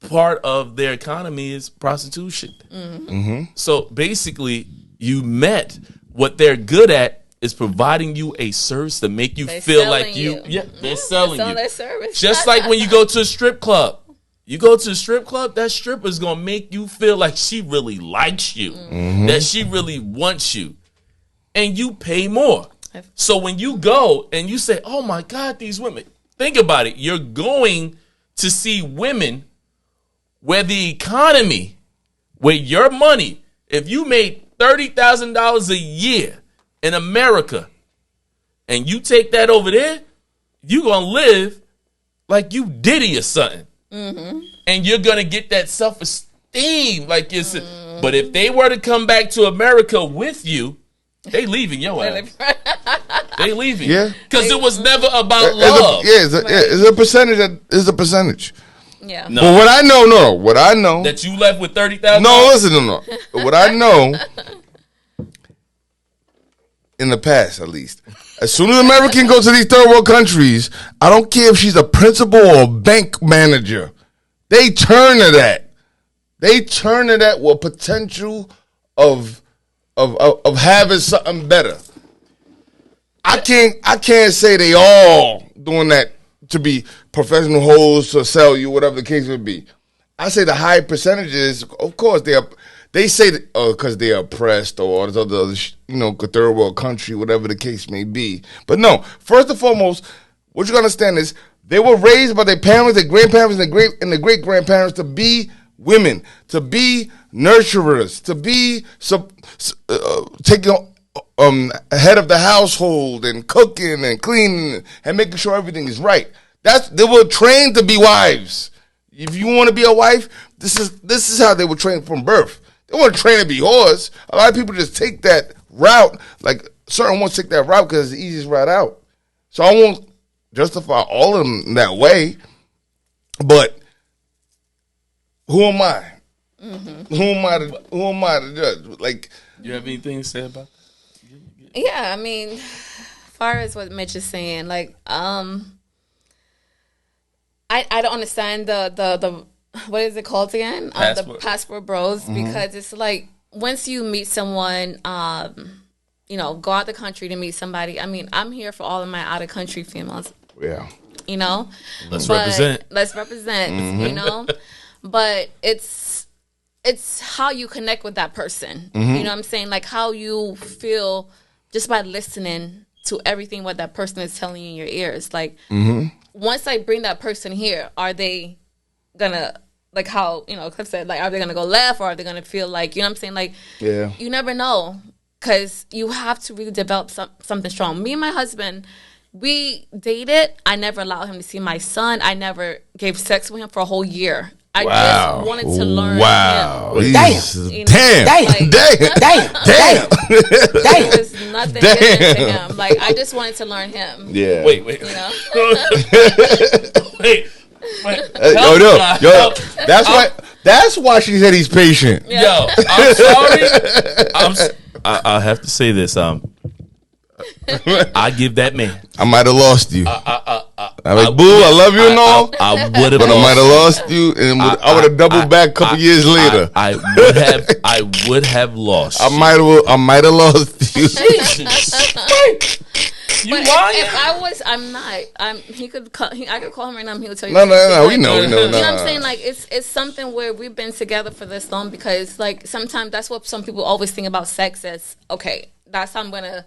part of their economy is prostitution. So basically, you met what they're good at is providing you a service to make you feel like you. Yeah, they're selling you. Their service. Just like when you go to a strip club. You go to a strip club, that stripper's gonna make you feel like she really likes you, that she really wants you, and you pay more. So when you go and you say, "Oh my God, these women," think about it. You're going to see women where the economy, where your money, if you made $30,000 a year in America and you take that over there, you're going to live like you Diddy or something. And you're going to get that self-esteem. Like you said. But if they were to come back to America with you, they leaving your ass. They leaving. Yeah. Because it was never about love. It's a percentage. It's a percentage. Yeah. No. But what I know that you left with 30,000. No, listen, no. What I know in the past, at least, as soon as an American goes to these third world countries, I don't care if she's a principal or a bank manager, they turn to that. They turn to that with potential of having something better. I can't say they all doing that to be professional hoes to sell you, whatever the case would be. I say the high percentages, of course, they say that because they're oppressed or all this other, third world country, whatever the case may be. But no, first and foremost, what you gotta understand is they were raised by their parents, their grandparents, and their great grandparents to be women, to be nurturers, to be taking head of the household and cooking and cleaning and making sure everything is right. They were trained to be wives. If you want to be a wife, this is how they were trained from birth. They weren't trained to be whores. A lot of people just take that route. Like certain ones take that route because it's the easiest route out. So I won't justify all of them that way. But who am I? Who am I to judge? Like, you have anything to say about that? Yeah, I mean, as far as what Mitch is saying, like, I don't understand the what is it called again? The passport bros, because it's like once you meet someone, go out the country to meet somebody. I mean, I'm here for all of my out of country females. Yeah. Let's represent. Let's represent. But it's how you connect with that person. You know what I'm saying? Like how you feel just by listening to everything what that person is telling you in your ears. Like, once I bring that person here, are they gonna, like how, Cliff said, like, are they gonna go left, or are they gonna feel like, you know what I'm saying? Like, you never know, because you have to really develop something strong. Me and my husband, we dated. I never allowed him to see my son. I never gave sex with him for a whole year. I just wanted to learn him. Damn. There was nothing given to him. Like, I just wanted to learn him. Yeah. Wait. You know? Wait. Yo. That's why she said he's patient. Yeah. Yo, I'm sorry. I have to say this. I give that man. I might have lost you. I'm like, boo, I love you and all. I would have, but I might have lost you, and I would have doubled back a couple years later. I would have lost. I might have lost you. You But lying? if I was, I'm not. I could call him right now and he would tell you. No, we know. You know what I'm saying? Like, it's something where we've been together for this long, because, like, sometimes that's what some people always think about sex as, okay, that's how I'm going to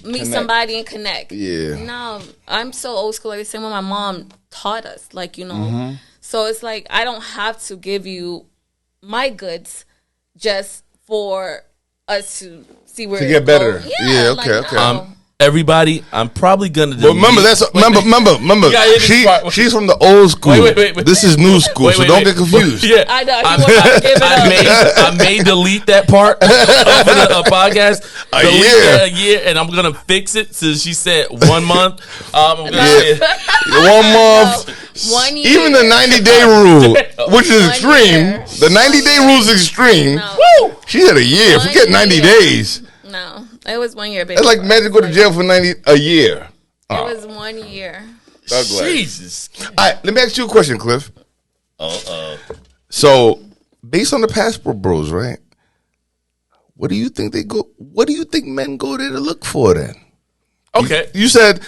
meet somebody and connect. Yeah. No, I'm so old school. Like the same way my mom taught us. Like, So it's like, I don't have to give you my goods just for us to see where to get better. goes. Yeah, like, okay. no. Everybody, I'm probably gonna. But remember, remember. She's from the old school. Wait. This is new school, so don't get confused. Yeah, I know. He will not give it up. I may delete that part of the podcast. A year, and I'm gonna fix it. So she said 1 month. I'm gonna say 1 month. 1 year. Even the 90-day rule, which is 1 extreme. year. The 90-day rule is extreme. No. Woo! She had a year. 1 Forget 90 year. days. No, it was 1 year, baby. It's like man to go to jail for a year. It was 1 year. Jesus. All right, let me ask you a question, Cliff. So, based on the Passport Bros, right? What do you think What do you think men go there to look for then? Okay. You said,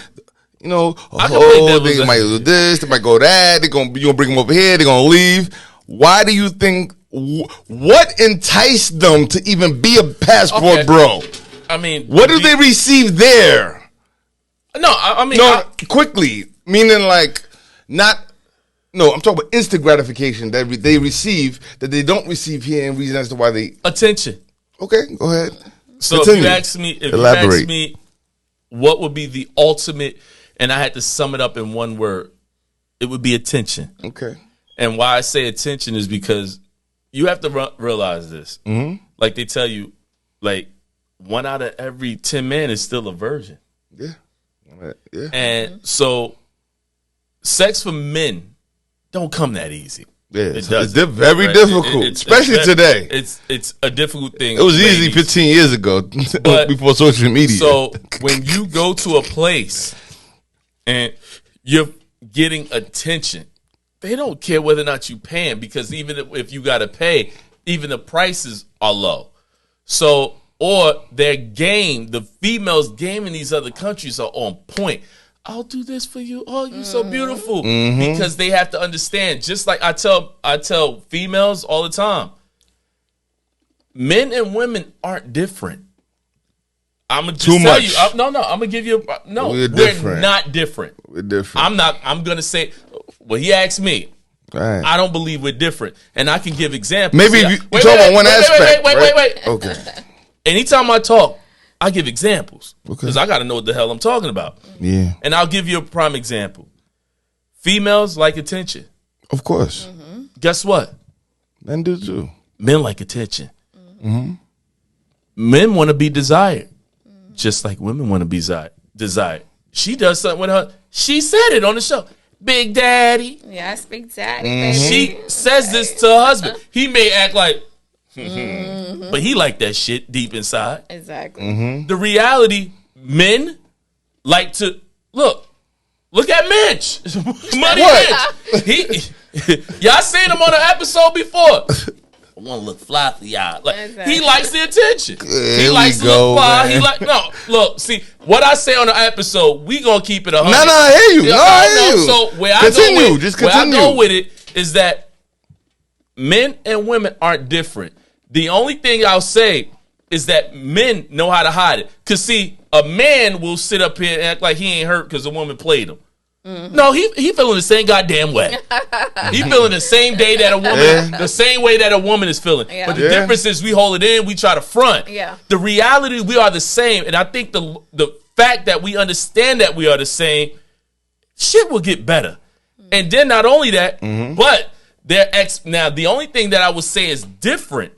they might do this, they might go that. You gonna bring them over here. They're gonna leave. Why do you think? What enticed them to even be a Passport Bro? I mean, what do they receive there? No, I mean, quickly, meaning like not. No, I'm talking about instant gratification that they receive that they don't receive here, and reason as to why they attention. Okay, go ahead. So Continue. if you ask me, what would be the ultimate, and I had to sum it up in one word, it would be attention. Okay. And why I say attention is because you have to realize this. Mm-hmm. Like they tell you, like 1 out of every 10 men is still a virgin. Yeah. And so sex for men don't come that easy. Yeah, it's very difficult, especially today. It's a difficult thing. It was easy 15 years ago, before social media. So when you go to a place and you're getting attention, they don't care whether or not you paying, because even if you got to pay, even the prices are low. So, or their game, the females' game in these other countries are on point. I'll do this for you. Oh, you're so beautiful. Mm-hmm. Because they have to understand, just like I tell females all the time, men and women aren't different. I'm gonna just tell you. I'm gonna give you. We're not different. We're different. I'm gonna say. Well, he asked me. Right. I don't believe we're different, and I can give examples. Maybe you talk about one aspect. Wait. Okay. Anytime I talk, I give examples because I got to know what the hell I'm talking about. Yeah. And I'll give you a prime example. Females like attention. Of course. Mm-hmm. Guess what? Men do too. Men like attention. Mm-hmm. Men want to be desired, just like women want to be desired. She does something with her. She said it on the show. Big Daddy. Yes, Big Daddy. Mm-hmm. She says this to her husband. He may act like, but he like that shit deep inside. Exactly. Mm-hmm. The reality, men like to look at Mitch. Money Mitch. Y'all seen him on an episode before. I want to look fly for y'all. Like, exactly. He likes the attention. He likes to look fly. Man. Look, see, what I say on the episode, we gonna keep it 100. No, I hear you. I hear you. So where I go with it is that men and women aren't different. The only thing I'll say is that men know how to hide it. Because, see, a man will sit up here and act like he ain't hurt because a woman played him. Mm-hmm. No, he feeling the same goddamn way. He feeling the same day that a woman, the same way that a woman is feeling. Yeah. But the difference is we hold it in, we try to front. Yeah. The reality, we are the same. And I think the fact that we understand that we are the same, shit will get better. Mm-hmm. And then not only that, but now the only thing that I would say is different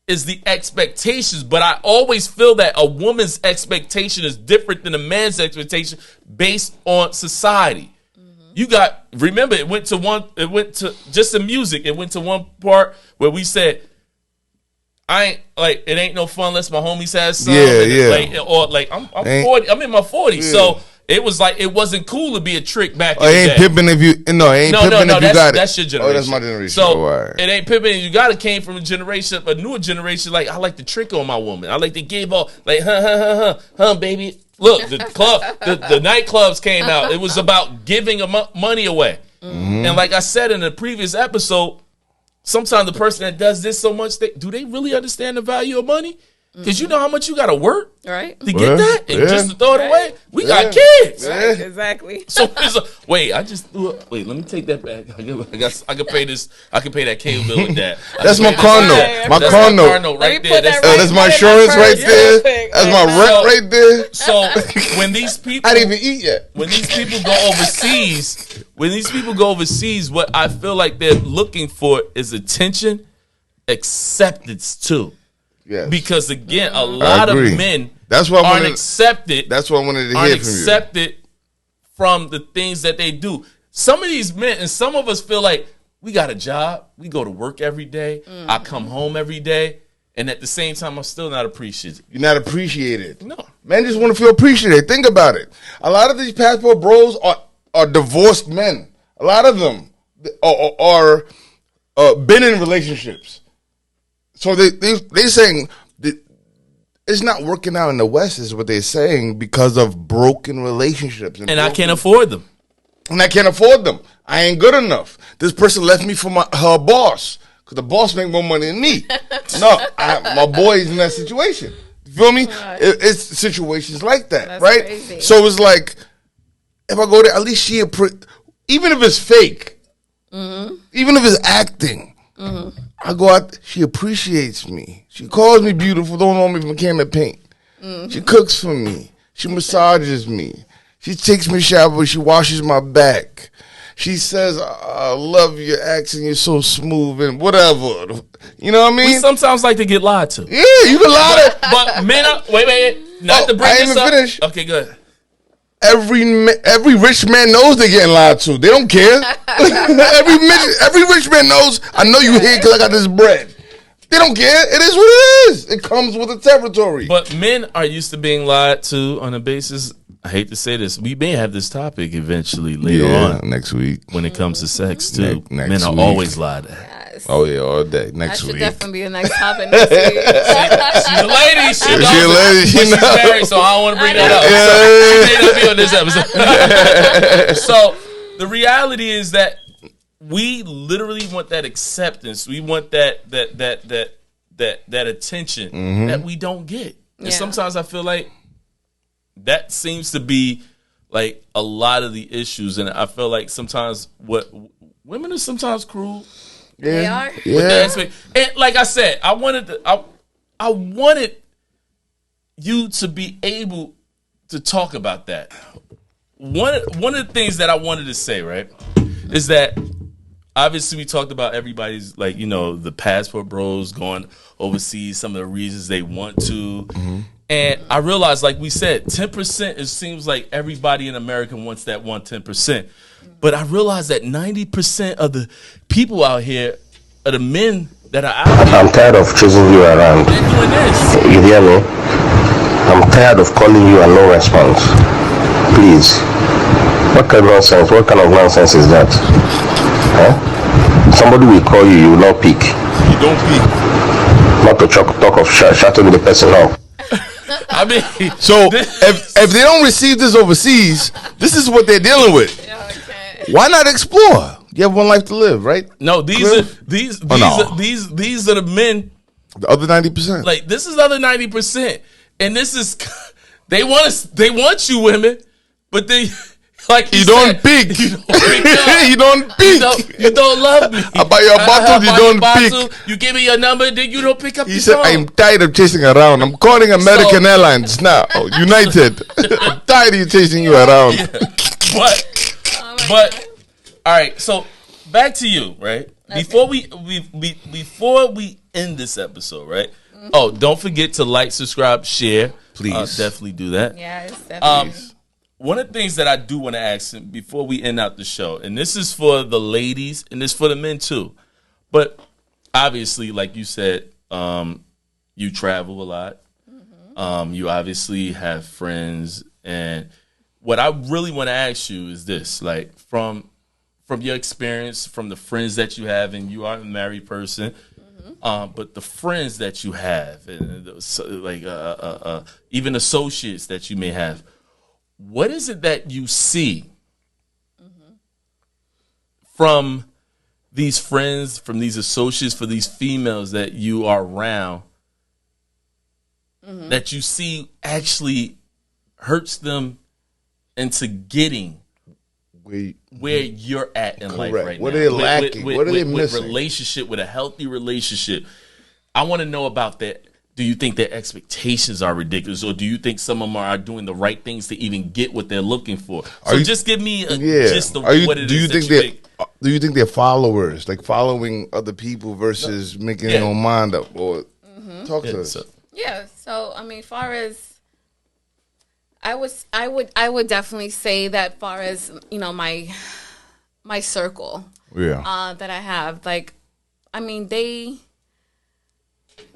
is the expectations, but I always feel that a woman's expectation is different than a man's expectation based on society. Mm-hmm. Remember, it went to just the music. It went to one part where we said, it ain't no fun unless my homies have some. I'm 40, I'm in my 40s, so it was like it wasn't cool to be a trick back in the day. Ain't pimping if you pimping if you got it. That's your generation. Oh, that's my generation. So it ain't pimping if you got it. Came from a newer generation. Like I like to trick on my woman. I like to give all like baby. Look, the nightclubs came out. It was about giving money away. Mm-hmm. And like I said in the previous episode, sometimes the person that does this so much, do they really understand the value of money? Because you know how much you got to work to get that? And just to throw it away? We got kids. Right, exactly. So, I just threw it. Wait, let me take that back. I can pay this. I can pay that cable bill with that. That's my car note. My car note right there. That's my insurance right there. That's my rent right there. So, when these people... I didn't even eat yet. When these people go overseas, what I feel like they're looking for is attention, acceptance too. Yes. Because again, a lot of men aren't accepted. That's what I wanted to hear from you. Accepted from the things that they do. Some of these men and some of us feel like we got a job. We go to work every day. I come home every day. And at the same time, I'm still not appreciated. You're not appreciated. No. Men just want to feel appreciated. Think about it. A lot of these passport bros are divorced men. A lot of them are been in relationships. So they're saying that it's not working out in the West is what they're saying because of broken relationships. And I can't afford them. And I can't afford them. I ain't good enough. This person left me for her boss because the boss make more money than me. No, my boy is in that situation. You feel me? It's situations like that, That's right? Crazy. So it's like, if I go there, at least even if it's fake, even if it's acting, I go out, she appreciates me. She calls me beautiful, don't know me from a can of paint. She cooks for me. She massages me. She takes me shower, she washes my back. She says, I love your accent, you're so smooth and whatever. You know what I mean? We sometimes like to get lied to. Yeah, you can lie to. But men are, wait, not to bring this up. Finished. Okay, good. Every rich man knows they're getting lied to. They don't care. every rich man knows, I know you here because I got this bread. They don't care. It is what it is. It comes with the territory. But men are used to being lied to on a basis, I hate to say this, we may have this topic eventually later on. Next week. When it comes to sex, too. Next Men are week. Always lied at. Yes. Oh, yeah, all day. Next week. That should definitely be the next topic next week. She's a lady. She knows She's a lady. she's married, so I don't want to bring that up. She may not be on this episode. So the reality is that we literally want that acceptance. We want that attention that we don't get. And sometimes I feel like that seems to be like a lot of the issues, and I feel like sometimes women are sometimes cruel. They are. And like I said, I wanted you to be able to talk about that. One of the things that I wanted to say, right, is that obviously we talked about everybody's, like, you know, the passport bros going overseas, some of the reasons they want to. And I realized, like we said, 10%, it seems like everybody in America wants that 10%. But I realized that 90% of the people out here are the men that are out here. I'm tired of chasing you around. They're doing this. You hear me? I'm tired of calling you and no response. Please. What kind of nonsense? What kind of nonsense is that? Huh? Somebody will call you, you will not pick. You don't pick. Not to talk of shutting the person up. I mean, so if they don't receive this overseas, this is what they're dealing with. Why not explore? You have one life to live, right? No, these are the men The other 90%. Like, this is the other 90%. And this is, they want you women, but they, like you don't pick. You don't pick up. You don't pick. You don't love me. I buy your bottle, you don't pick. You give me your number, then you don't pick up He the said, phone. I'm tired of chasing around. I'm calling American Airlines now. United. I'm tired of you chasing you around. Yeah. But all right, so back to you, right? Okay. Before we end this episode, right? Mm-hmm. Oh, don't forget to like, subscribe, share. Please. Definitely do that. Yes, definitely. One of the things that I do want to ask him before we end out the show, and this is for the ladies and this is for the men too, but obviously, like you said, you travel a lot. Mm-hmm. You obviously have friends, and what I really want to ask you is this: like from your experience, from the friends that you have, and you are a married person, but the friends that you have, and even associates that you may have. What is it that you see from these friends, from these associates, for these females that you are around, that you see actually hurts them into getting where you're at in life right now? What are they lacking? What are they missing? With a healthy relationship. I want to know about that. Do you think their expectations are ridiculous, or do you think some of them are doing the right things to even get what they're looking for? So just give me a gist of what it is that you think. Do you think they're followers, like following other people versus making their own mind up? Or talk to us. Yeah. So I mean, far as I would definitely say that, far as my circle, that I have, like, I mean, they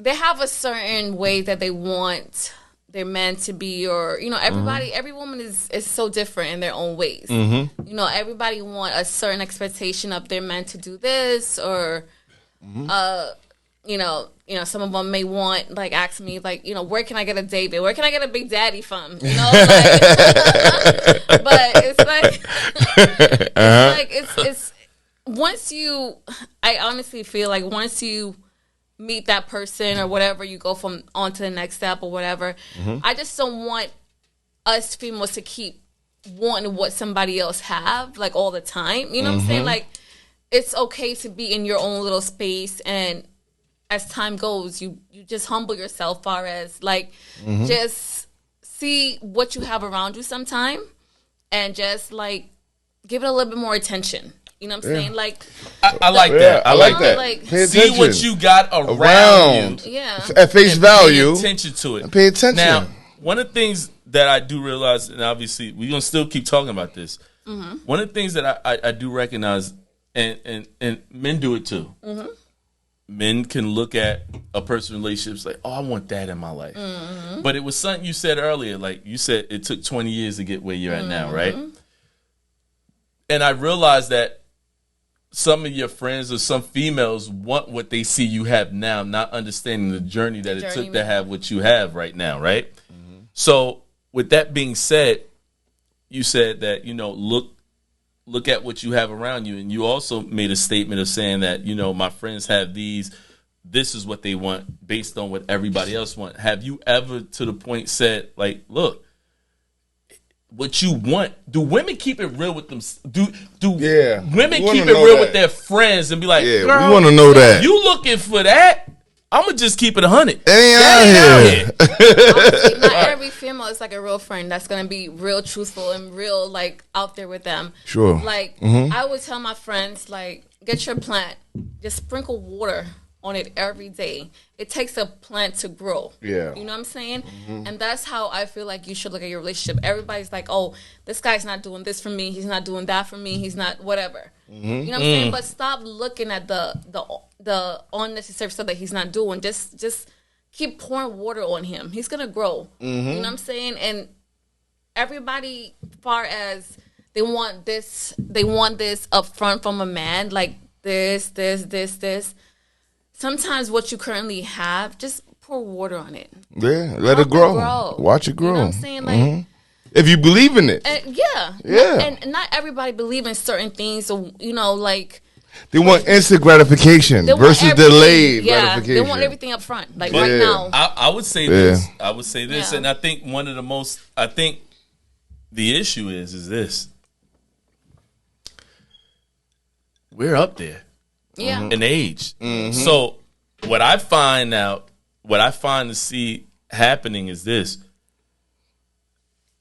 have a certain way that they want their men to be, or every woman is so different in their own ways. Everybody want a certain expectation of their men to do this, or some of them may want, like, ask me, like, where can I get a David? Where can I get a Big Daddy from? But it's like, it's once you, I honestly feel like once you meet that person or whatever, you go from on to the next step or whatever. I just don't want us females to keep wanting what somebody else have, like, all the time. You know what I'm saying? Like, it's okay to be in your own little space, and as time goes, you just humble yourself, far as, like, just see what you have around you sometime, and just, like, give it a little bit more attention. You know what I'm saying? Like, I like that. I like that. Like, see what you got around you. Yeah. At face value. Pay attention to it. Pay attention. Now, one of the things that I do realize, and obviously we're going to still keep talking about this, one of the things that I do recognize, and men do it too, men can look at a person's relationships like, oh, I want that in my life. But it was something you said earlier, like you said it took 20 years to get where you're at now, right? And I realized that some of your friends or some females want what they see you have now, not understanding the journey that it took to have what you have right now, right? So with that being said, you said that, look at what you have around you. And you also made a statement of saying that, my friends have these, this is what they want based on what everybody else want. Have you ever to the point said, like, look, what you want? Do women keep it real with them? Do women keep it real with their friends and be like, we want to know that. You looking for that? I'm going to just keep it 100. It ain't out here. Honestly, not every female is like a real friend that's going to be real truthful and real, like, out there with them. Sure. Like, I would tell my friends, like, get your plant, just sprinkle water on it every day. It takes a plant to grow. Yeah. You know what I'm saying? And that's how I feel like you should look at your relationship. Everybody's like, oh, this guy's not doing this for me. He's not doing that for me. He's not whatever. You know what I'm saying? But stop looking at the unnecessary stuff that he's not doing. Just keep pouring water on him. He's going to grow. You know what I'm saying? And everybody, far as they want this up front from a man, like this. Sometimes what you currently have, just pour water on it. Yeah, let it grow. Watch it grow. You know what I'm saying? Like, if you believe in it. Yeah. Yeah. And not everybody believe in certain things. So, like, They want instant gratification versus delayed gratification. They want everything up front, like right now. I would say this. I would say this, and I think one of the most. I think the issue is this. We're up there, in age. So what I find to see happening is this.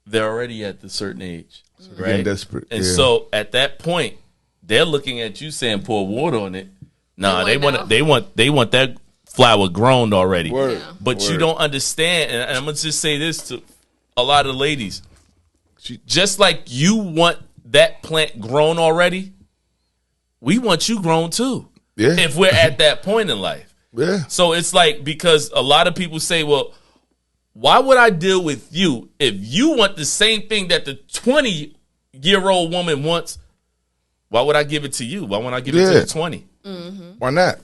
They're already at the certain age, right? Getting desperate, and so at that point, they're looking at you saying, "Pour water on it." Nah, they want that flower grown already. But you don't understand, and I'm gonna just say this to a lot of ladies: just like you want that plant grown already, we want you grown too. Yeah. If we're at that point in life. Yeah. So it's like, because a lot of people say, well, why would I deal with you if you want the same thing that the 20-year-old woman wants? Why would I give it to you? Why wouldn't I give it to the 20? Why not?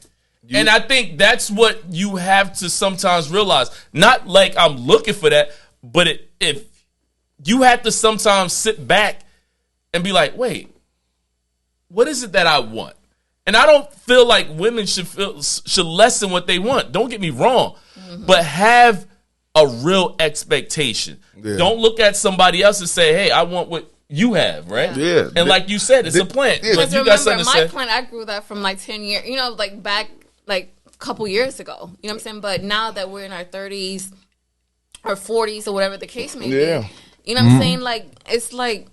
And I think that's what you have to sometimes realize. Not like I'm looking for that, but if you have to sometimes sit back and be like, wait, what is it that I want? And I don't feel like women should lessen what they want. Don't get me wrong, but have a real expectation. Yeah. Don't look at somebody else and say, hey, I want what you have, right? Yeah. And like you said, it's a plant. Yeah. But you remember, my plant, I grew that from like 10 years, like back like a couple years ago. You know what I'm saying? But now that we're in our 30s or 40s or whatever the case may be, you know what I'm saying? Like, it's like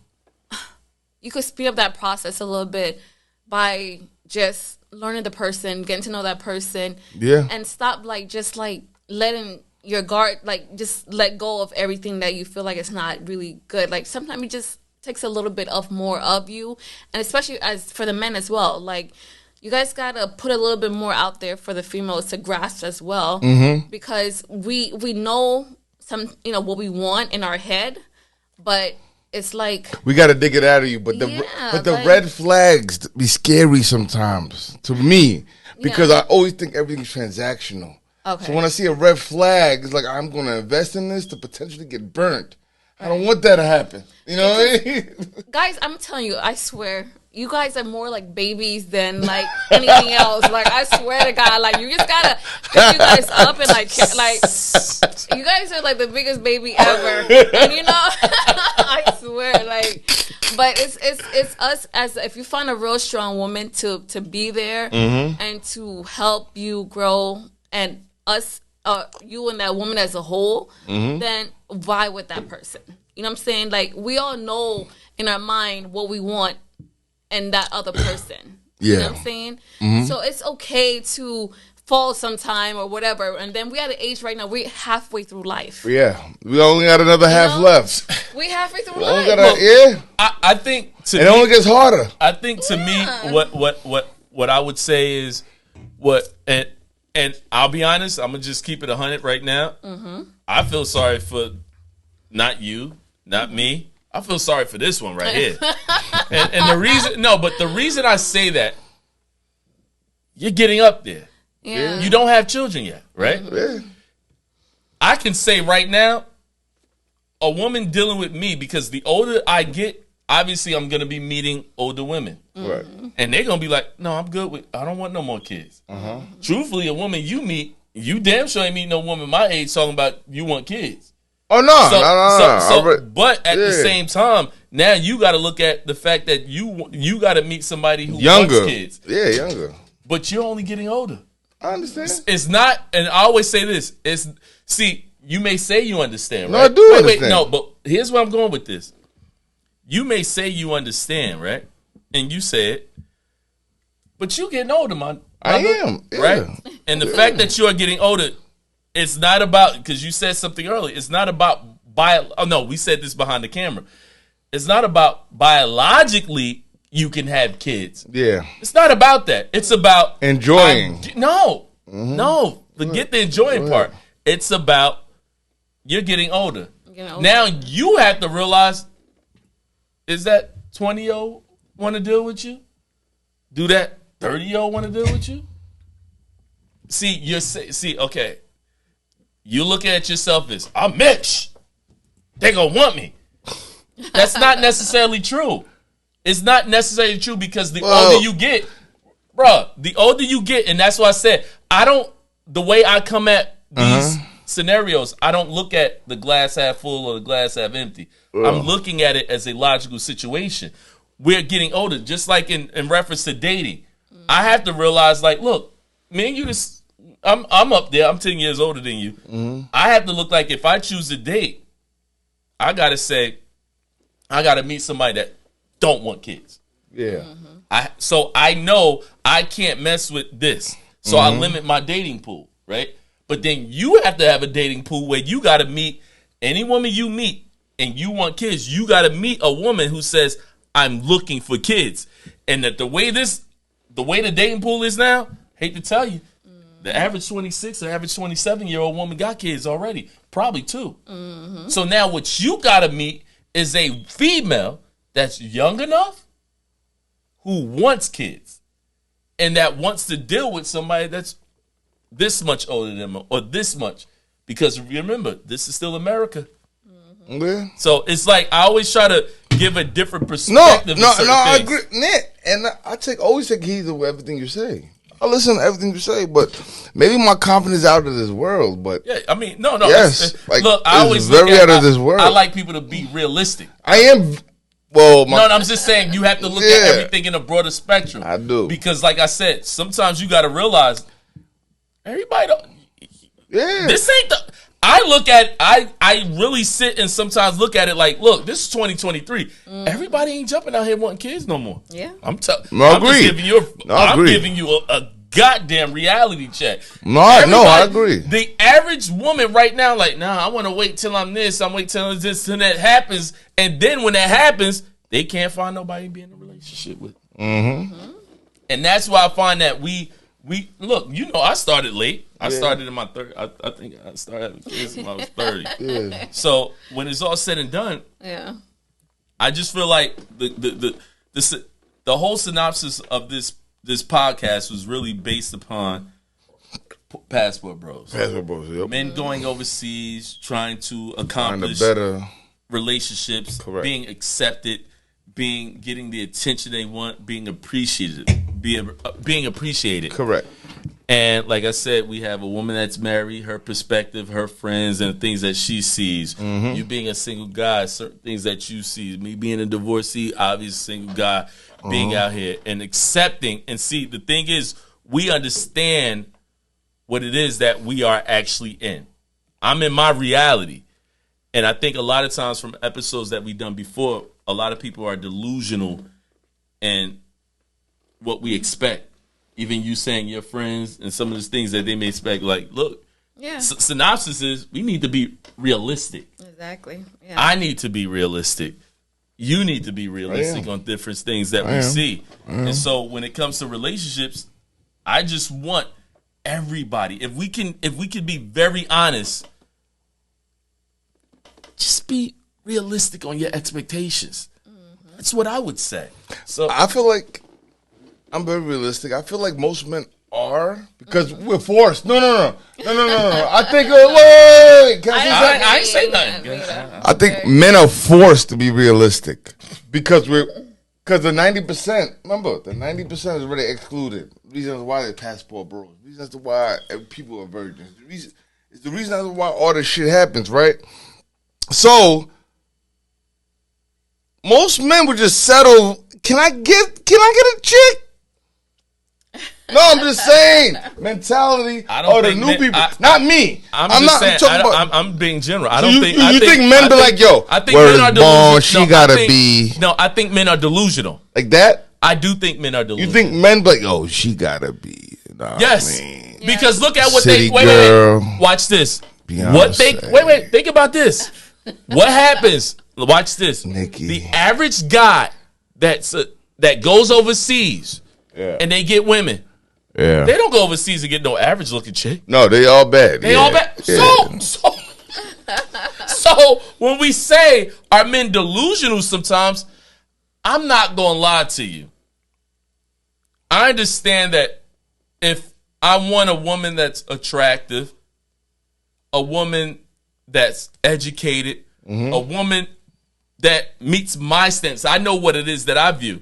you could speed up that process a little bit by just learning the person, getting to know that person, and stop just letting your guard, just let go of everything that you feel like it's not really good. Like, sometimes it just takes a little bit of more of you, and especially as for the men as well. Like, you guys gotta put a little bit more out there for the females to grasp as well, because we know what we want in our head, but it's like we got to dig it out of you. But the red flags be scary sometimes to me, because I always think everything's transactional. Okay. So when I see a red flag, it's like, I'm going to invest in this to potentially get burnt. I don't want that to happen. You know what I mean? Guys, I'm telling you, I swear, you guys are more like babies than like anything else. Like, I swear to God, like, you just gotta pick you guys up and like you guys are like the biggest baby ever. And I swear, but it's us, as if you find a real strong woman to be there and to help you grow, and us, you and that woman as a whole, then vibe with that person. You know what I'm saying? Like, we all know in our mind what we want and that other person. You know what I'm saying? So it's okay to fall sometime or whatever. And then we at an age right now, we're halfway through life. Yeah. We only got another half left. We halfway through life. I think it only gets harder. I think to me, what I would say is and I'll be honest, I'm gonna just keep it 100 right now. I feel sorry for not you, not me. I feel sorry for this one right here. and the reason I say that, you're getting up there. Yeah. You don't have children yet, right? Yeah. I can say right now, a woman dealing with me, because the older I get, obviously I'm going to be meeting older women. Right. And they're going to be like, no, I'm good with, I don't want no more kids. Truthfully, a woman you meet, you damn sure ain't meet no woman my age talking about you want kids. Oh, no. But at the same time, now you got to look at the fact that you got to meet somebody who younger. Wants kids. Yeah, younger. But you're only getting older. I understand. It's not, and I always say this, you may say you understand, right? No, I do understand. No, but here's where I'm going with this. You may say you understand, right? And you say it, but you getting older, man. I am. Yeah. Right? And the fact that you are getting older, it's not about, because you said something earlier, it's not about we said this behind the camera. It's not about biologically you can have kids. Yeah. It's not about that. It's about enjoying. Forget the enjoying part. It's about you're getting older. Now you have to realize, is that 20-year-old want to deal with you? Do that 30-year-old want to deal with you? Okay. You looking at yourself as, I'm Mitch. They gonna want me. That's not necessarily true. It's not necessarily true, because the older you get, Bruh, the older you get, and that's why I said, the way I come at these scenarios, I don't look at the glass half full or the glass half empty. I'm looking at it as a logical situation. We're getting older, just like in reference to dating. I have to realize, like, look, me and you, I'm up there. I'm 10 years older than you. I have to look like if I choose to date, I got to meet somebody that don't want kids. Yeah. So I know I can't mess with this. So I limit my dating pool, right? But then you have to have a dating pool where you got to meet any woman you meet and you want kids. You got to meet a woman who says, I'm looking for kids. And that the way the dating pool is now, hate to tell you, the average 26 or average 27-year-old woman got kids already, probably 2. So now what you got to meet is a female that's young enough who wants kids and that wants to deal with somebody that's this much older than them or this much. Because remember, this is still America. Yeah. So it's like I always try to give a different perspective. No, I agree, Nick, and I always take heed to everything you say. I listen to everything you say, but maybe my confidence is out of this world. But yeah, I mean, no. Yes, Look, I always very out of this world. I like people to be realistic. I am. Well, no, I'm just saying you have to look at everything in a broader spectrum. I do, because, like I said, sometimes you got to realize everybody don't. Yeah, this ain't the. I really sit and sometimes look at it like, look, this is 2023. Everybody ain't jumping out here wanting kids no more. Yeah, I'm just giving you a goddamn reality check. I agree. The average woman right now, like, nah, I want to wait till I'm this. I'm wait till this and that happens, and then when that happens, they can't find nobody to be in a relationship with. And that's why I find that we look. You know, I started late. I started in my 30s. I think I started having kids when I was 30. Yeah. So when it's all said and done, I just feel like the whole synopsis of this podcast was really based upon passport bros. Yep. Men going overseas, trying to accomplish better relationships, being accepted, getting the attention they want, being appreciated. Correct. And like I said, we have a woman that's married, her perspective, her friends, and things that she sees. You being a single guy, certain things that you see. Me being a divorcee, obvious single guy, being out here and accepting. And see, the thing is, we understand what it is that we are actually in. I'm in my reality. And I think a lot of times from episodes that we've done before, a lot of people are delusional in what we expect. Even you saying your friends and some of the things that they may expect, like, look, synopsis is we need to be realistic. Exactly. Yeah. I need to be realistic. You need to be realistic on different things that we see. And so when it comes to relationships, I just want everybody, if we can be very honest, just be realistic on your expectations. That's what I would say. So I feel like I'm very realistic. I feel like most men are because we're forced. No. I think wait. I ain't say nothing. I think men are forced to be realistic because the 90%. Remember, the 90% is already excluded. Reasons why they're passport bros. Reasons why people are virgins. It's the reason why all this shit happens, right? So most men would just settle. Can I get a chick? No, I'm just saying mentality or the new people. Not me. I'm being general. I don't think. You think men be like, yo? I think men are delusional. She gotta be. No, I think men are delusional. Like that? I do think men are delusional. You think men be like, yo, she gotta be? Yes, because look at what City they. Wait. Watch this. Beyonce. What they? Wait. Think about this. What happens? Watch this. Nikki. The average guy that goes overseas and they get women. Yeah. They don't go overseas and get no average looking chick. No, they all bad. They all bad. Yeah. So when we say are men delusional sometimes, I'm not going to lie to you. I understand that if I want a woman that's attractive, a woman that's educated, a woman that meets my stance, I know what it is that I view.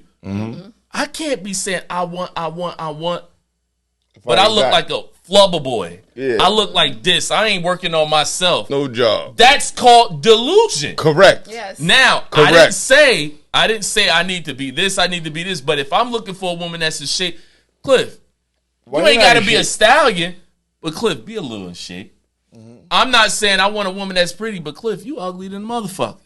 I can't be saying I want, but I look like a flubber boy. Yeah. I look like this. I ain't working on myself. No job. That's called delusion. Correct. Yes. Now, Correct. I didn't say I need to be this, I need to be this. But if I'm looking for a woman that's in shape, Cliff, Why you ain't not got to in be a shape? stallion, but Cliff, be a little in shape. I'm not saying I want a woman that's pretty, but Cliff, you ugly than a motherfucker.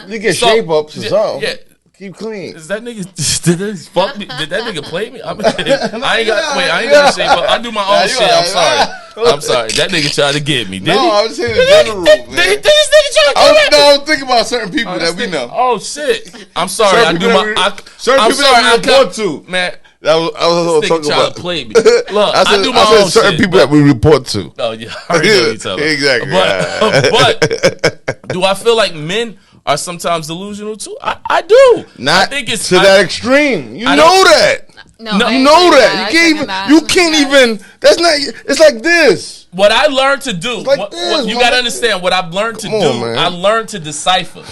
You get So- shape ups or something. Yeah. Keep clean. Is that nigga? Did that fuck me? Did that nigga play me? I ain't got shape up. I do my own shit. I'm sorry. I'm sorry. That nigga tried to get me. Did No, he? I was saying in general, man. Did this nigga try to get me? I was thinking about certain people that we know. Oh shit! I'm sorry. Certain I do people my. that we- I, certain I'm people sorry. that we report to. Man, I was this nigga talking trying about. to play me. Look, I do my I said own certain shit. people that we report to. Oh yeah, I already know what you're talking about. Exactly. But do I feel like men are sometimes delusional too? I do. Not I think it's to that extreme. You I know don't- that. No, No, I You agree know with that. I You second can't that. even. You can't Yes. even. That's not. It's like this. What I learned to do, like this, you man. got to understand what I've learned to Come do. on, man. I learned to decipher.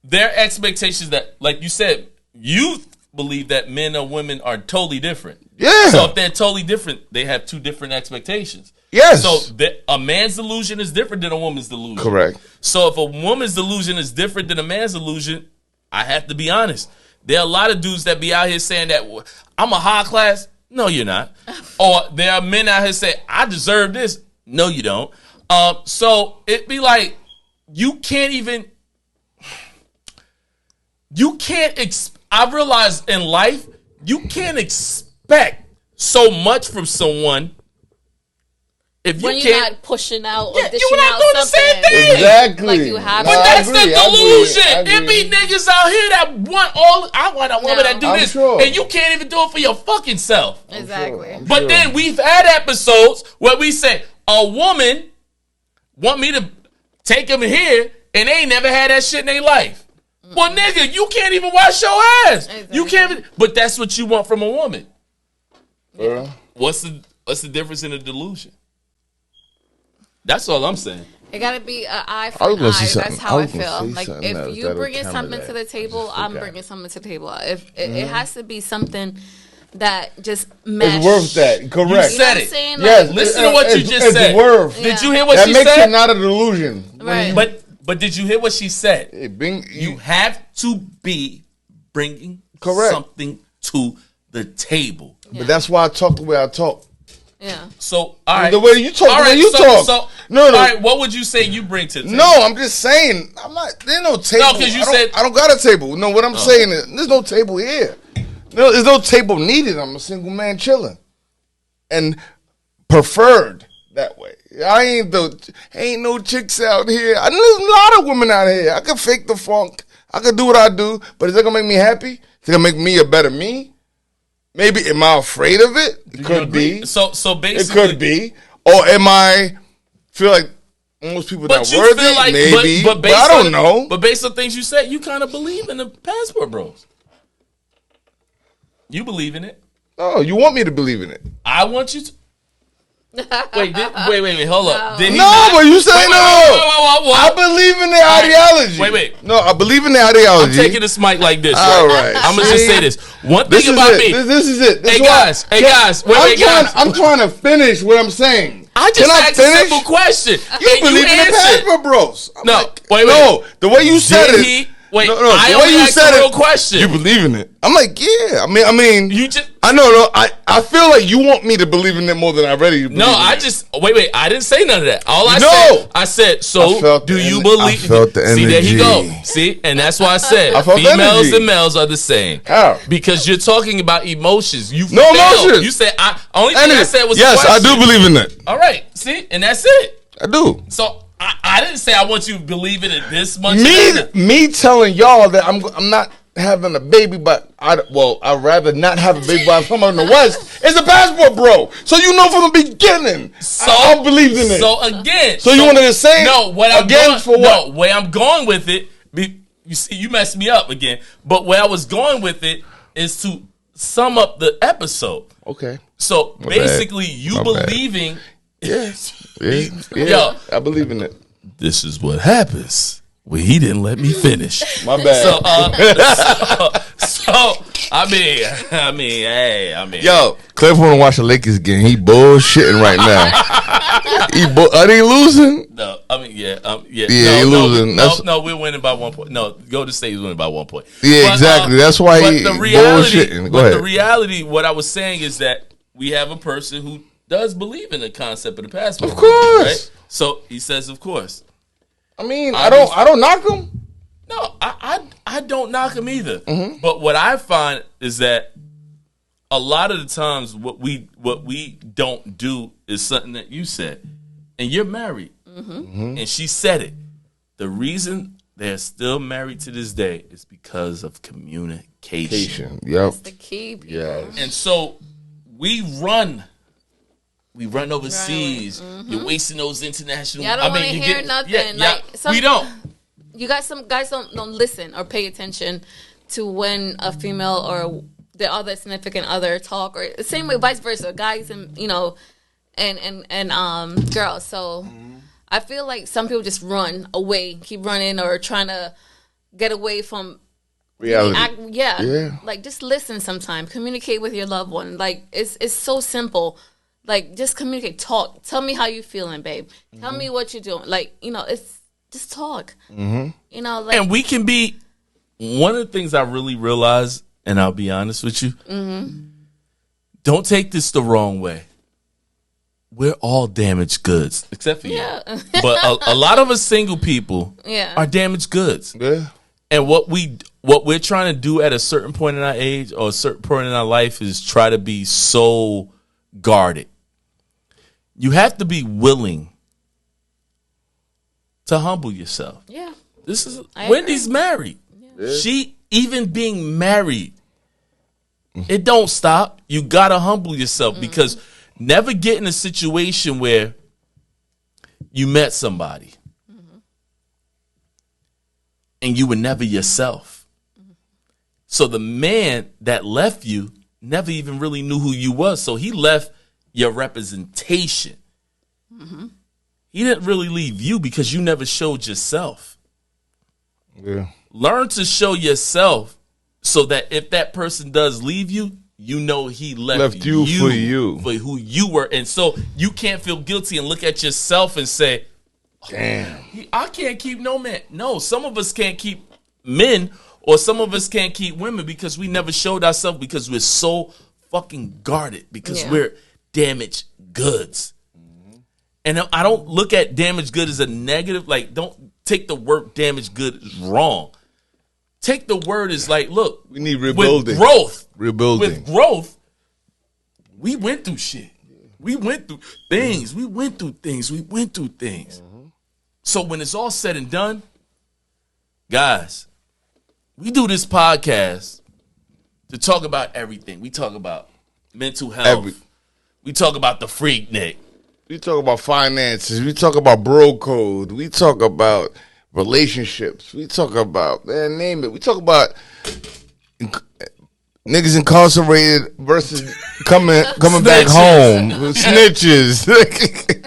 Their expectations that, like you said, you believe that men or women are totally different. Yeah. So if they're totally different, they have two different expectations. Yes. So a man's delusion is different than a woman's delusion. Correct. So if a woman's delusion is different than a man's delusion, I have to be honest. There are a lot of dudes that be out here saying that I'm a high class. No, you're not. Or there are men out here saying I deserve this. No, you don't. So it be like you can't even. I realize in life you can't expect so much from someone if you When you're can't. not pushing out or Yeah, dishing you're not out doing the same something. thing. Exactly. Like you have But to. that's the I delusion. agree. It be niggas out here that want all. I want a woman No. that do I'm this, sure. and you can't even do it for your fucking self. Exactly. But then we've had episodes where we say a woman want me to take him here, and they ain't never had that shit in their life. Well, nigga, you can't even wash your ass. Exactly. You can't. Even, but that's what you want from a woman. Yeah. What's the difference in a delusion? That's all I'm saying. It gotta be an eye I for was an gonna eye. say something. That's how I I was gonna feel. say Like something if you that'll bringing counter something that. to the table, I'm forgot. bringing something to the table. If it has to be something that just mesh. It's worth that. Correct. You know Said what I'm it. saying? Yes. Like, Listen to what you just it's said. worth. Yeah. Did you hear what That she makes said? it not a delusion. Right. But did you hear what she said? You You have to be bringing Correct. something to the table. But that's why I talk the way I talk. yeah. So, all right. The way you talk, All the way right, you talk. So, No. All right, what would you say you bring to the table? No, I'm just saying. I'm not. There's no table. No, 'cause you said- I don't got a table. No, what I'm saying is there's no table here. No, there's no table needed. I'm a single man chilling, and preferred that way. Ain't no chicks out here. There's a lot of women out here. I can fake the funk. I can do what I do, but is that gonna make me happy? Is it gonna make me a better me? Maybe am I afraid of it? It could be. So It basically, could be. Or am I feel like most people But not you worthy? feel like, Maybe. But, based I don't on- know. But based on things you said, you kind of believe in the passport bros. You believe in it. No, you want me to believe in it. I want you to. Wait, hold up. Did he No, not? but you say Wait, no. wait. I believe in the right. ideology. Wait. No, I believe in the ideology. I'm taking this mic like this. All right. I'm gonna just See? say this. One This thing is about it. me. This is it. This Hey, is why- guys. Hey, guys. Wait, guys. I'm trying to finish what I'm saying. I just Can I asked a finish? simple question. You and believe in the answered. passport bros. I'm No, like, wait. No, the way you said Did it. he? Wait, no, I the way only you asked said a it. real question. You believe in it? I'm like, yeah. I mean, You just. I know. No, I feel like you want me to believe in it more than I already believe. No, in I it. just wait. I didn't say none of that. All I No. said. I So felt do the you en- believe? I felt the See, there you go. energy. See, and that's why I said I felt the females energy. and males are the same. How? Because you're talking about emotions. You No failed. emotions. You said only thing I said was yes, a I question. do believe in that. All right. See, and that's it. I do. So I didn't say I want you to believe in it this much. either. Me telling y'all that I'm not having a baby, but I'd rather not have a baby by someone in the West. It's a passport, bro. So you know from the beginning. So I believed in it. So again. So you wanted to say no? What I'm again going, for what? No, where I'm going with it. You see, you messed me up again. But where I was going with it is to sum up the episode. Okay. So My basically, bad. you My bad. believing. Yeah. Yo. I believe in it. This is what happens Well, he didn't let me finish. My bad. Yo, Cliff want to watch the Lakers game. He bullshitting right now. Are they losing? No, I mean, yeah. Yeah, he losing. No, we're winning by 1 point. No, Golden State is winning by 1 point. Yeah, but, exactly. That's why he bullshitting. Go ahead. The reality, what I was saying is that we have a person who does believe in the concept of the passport. Of course. Right? So he says, of course. I mean, I don't knock him. No, I don't knock him either. Mm-hmm. But what I find is that a lot of the times what we don't do is something that you said. And you're married. Mm-hmm. And she said it. The reason they're still married to this day is because of communication. Yep. That's the key. Yeah. And so we run overseas. Mm-hmm. You're wasting those international. Y'all don't want to hear nothing. We don't. You guys, some guys don't listen or pay attention to when a female or the other significant other talk, or the same way, vice versa, guys and and girls. So I feel like some people just run away, keep running, or trying to get away from reality. Yeah. Like, just listen sometimes. Communicate with your loved one. Like, it's so simple. Like, just communicate. Talk. Tell me how you feeling, babe. Tell me what you're doing. Like, it's just talk. Mm-hmm. And we can be. One of the things I really realized, and I'll be honest with you, don't take this the wrong way. We're all damaged goods, except for you. But a lot of us single people are damaged goods. Yeah. And what we're trying to do at a certain point in our age or a certain point in our life is try to be so guarded. You have to be willing to humble yourself. Yeah. Wendy's married. Yeah. She, even being married, it don't stop. You gotta humble yourself because never get in a situation where you met somebody and you were never yourself. So the man that left you never even really knew who you was. So he left your representation. He didn't really leave you because you never showed yourself. Yeah. Learn to show yourself so that if that person does leave you, you know he left you for who you were. And so you can't feel guilty and look at yourself and say, damn, I can't keep no man. No, some of us can't keep men, or some of us can't keep women because we never showed ourselves because we're so fucking guarded because we're damaged goods. And I don't look at damaged good as a negative. Like, don't take the word damaged good as wrong. Take the word as like, look, we need rebuilding. With growth, we went through shit. We went through things. We went through things. So when it's all said and done, guys, we do this podcast to talk about everything. We talk about mental health. We talk about the Freaknik. We talk about finances. We talk about bro code. We talk about relationships. We talk about, man, name it. We talk about niggas incarcerated versus coming back home. Snitches.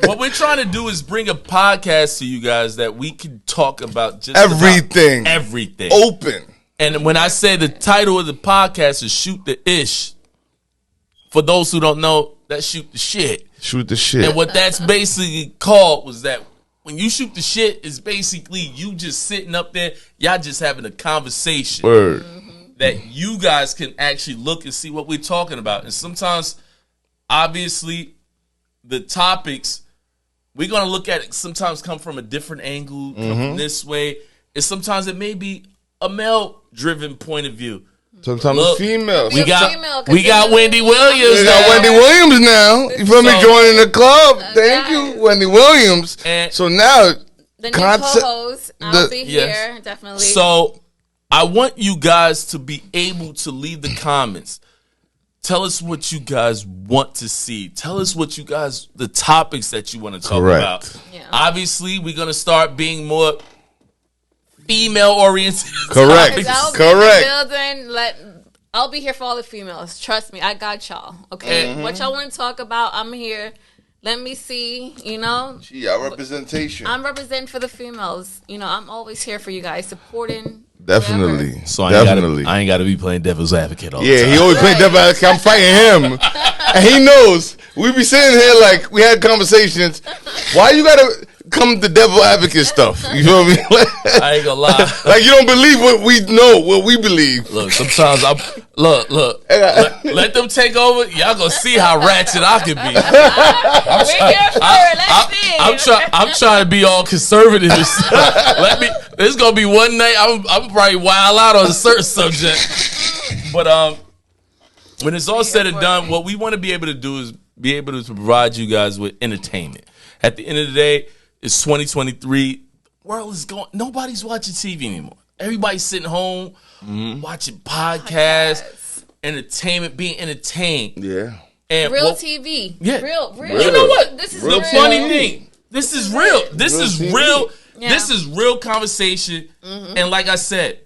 What we're trying to do is bring a podcast to you guys that we can talk about just everything. Everything. Open. And when I say the title of the podcast is Shoot the Ishh, for those who don't know, that's Shoot the Shit. Shoot the shit. And what that's basically called was that when you shoot the shit, is basically you just sitting up there, y'all just having a conversation. Word. That you guys can actually look and see what we're talking about. And sometimes, obviously, the topics, we're going to look at it, sometimes come from a different angle, come from this way. And sometimes it may be a male-driven point of view. Sometimes it's female. We got Wendy Williams. We got Wendy Williams now. You feel me? Joining the club. Thank you, Wendy Williams. And so now, the new co-host, I'll be here, definitely. So I want you guys to be able to leave the comments. Tell us what you guys want to see. Tell us what you guys, the topics that you want to talk about. Yeah. Obviously, we're going to start being more female oriented. Correct. I'll be here for all the females. Trust me, I got y'all. Okay, what y'all want to talk about, I'm here. Let me see, you know. Gee, our representation. I'm representing for the females. You know, I'm always here for you guys, supporting. Definitely. Whatever. So I ain't got to be playing devil's advocate all the Yeah, time. he always playing devil advocate. I'm fighting him. And he knows. We be sitting here like we had conversations. Why you gotta come to devil advocate stuff? You feel me? I ain't gonna lie. Like you don't believe what we know, what we believe. Look, sometimes look. Let them take over. Y'all gonna see how ratchet I can be. We're here for it. Let's see. I'm trying to be all conservative. There's gonna be one night I'm probably wild out on a certain subject. But when it's all said and done, what we want to be able to do is be able to provide you guys with entertainment. At the end of the day, it's 2023. World is going. Nobody's watching TV anymore. Everybody's sitting home watching podcasts, entertainment, being entertained. Yeah. And Real TV. Yeah. Real. You know what? This is Real real. The funny thing. This is real. This is TV. real. Yeah. This is real conversation. And like I said,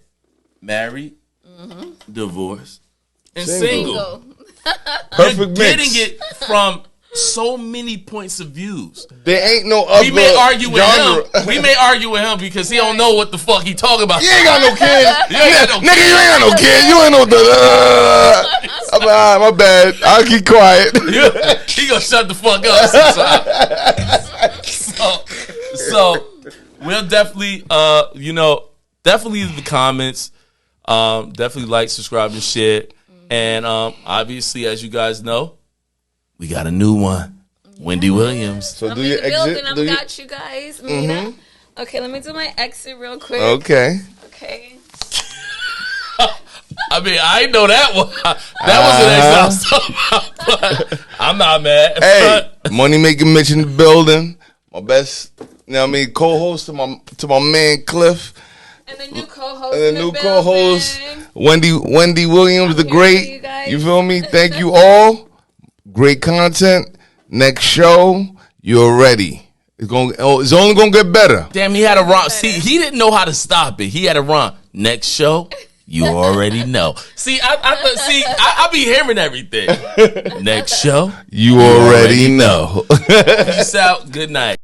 married, divorced, and single. Perfect You're mix. getting it from so many points of views. There ain't no other We may argue with genre. him. We may argue with him because he don't know what the fuck he talking about. You ain't got no kids. You ain't got no Nigga, you ain't got no kids. You ain't know the. I'm like, all right, my bad. I'll keep quiet. He gonna shut the fuck up. So we'll definitely, definitely leave the comments. Definitely like, subscribe, and share. And obviously, as you guys know, we got a new one, Wendy Williams. So I'm do in your the building. exit. I've got you guys. Mina. Okay, let me do my exit real quick. Okay. Okay. I mean, I ain't know that one. That was an exit I was talking about, but I'm not mad. Hey, Money Making Mitch in the building. My best, co-host to my man Cliff. And the new co-host. And the new building. co-host, Wendy Williams, the here great. for you guys. You feel me? Thank you all. Great content. Next show, you're ready. It's only gonna get better. Damn, he had a run. See, he didn't know how to stop it. He had a run. Next show, you already know. See, I be hearing everything. Next show, You already know. peace out. Good night.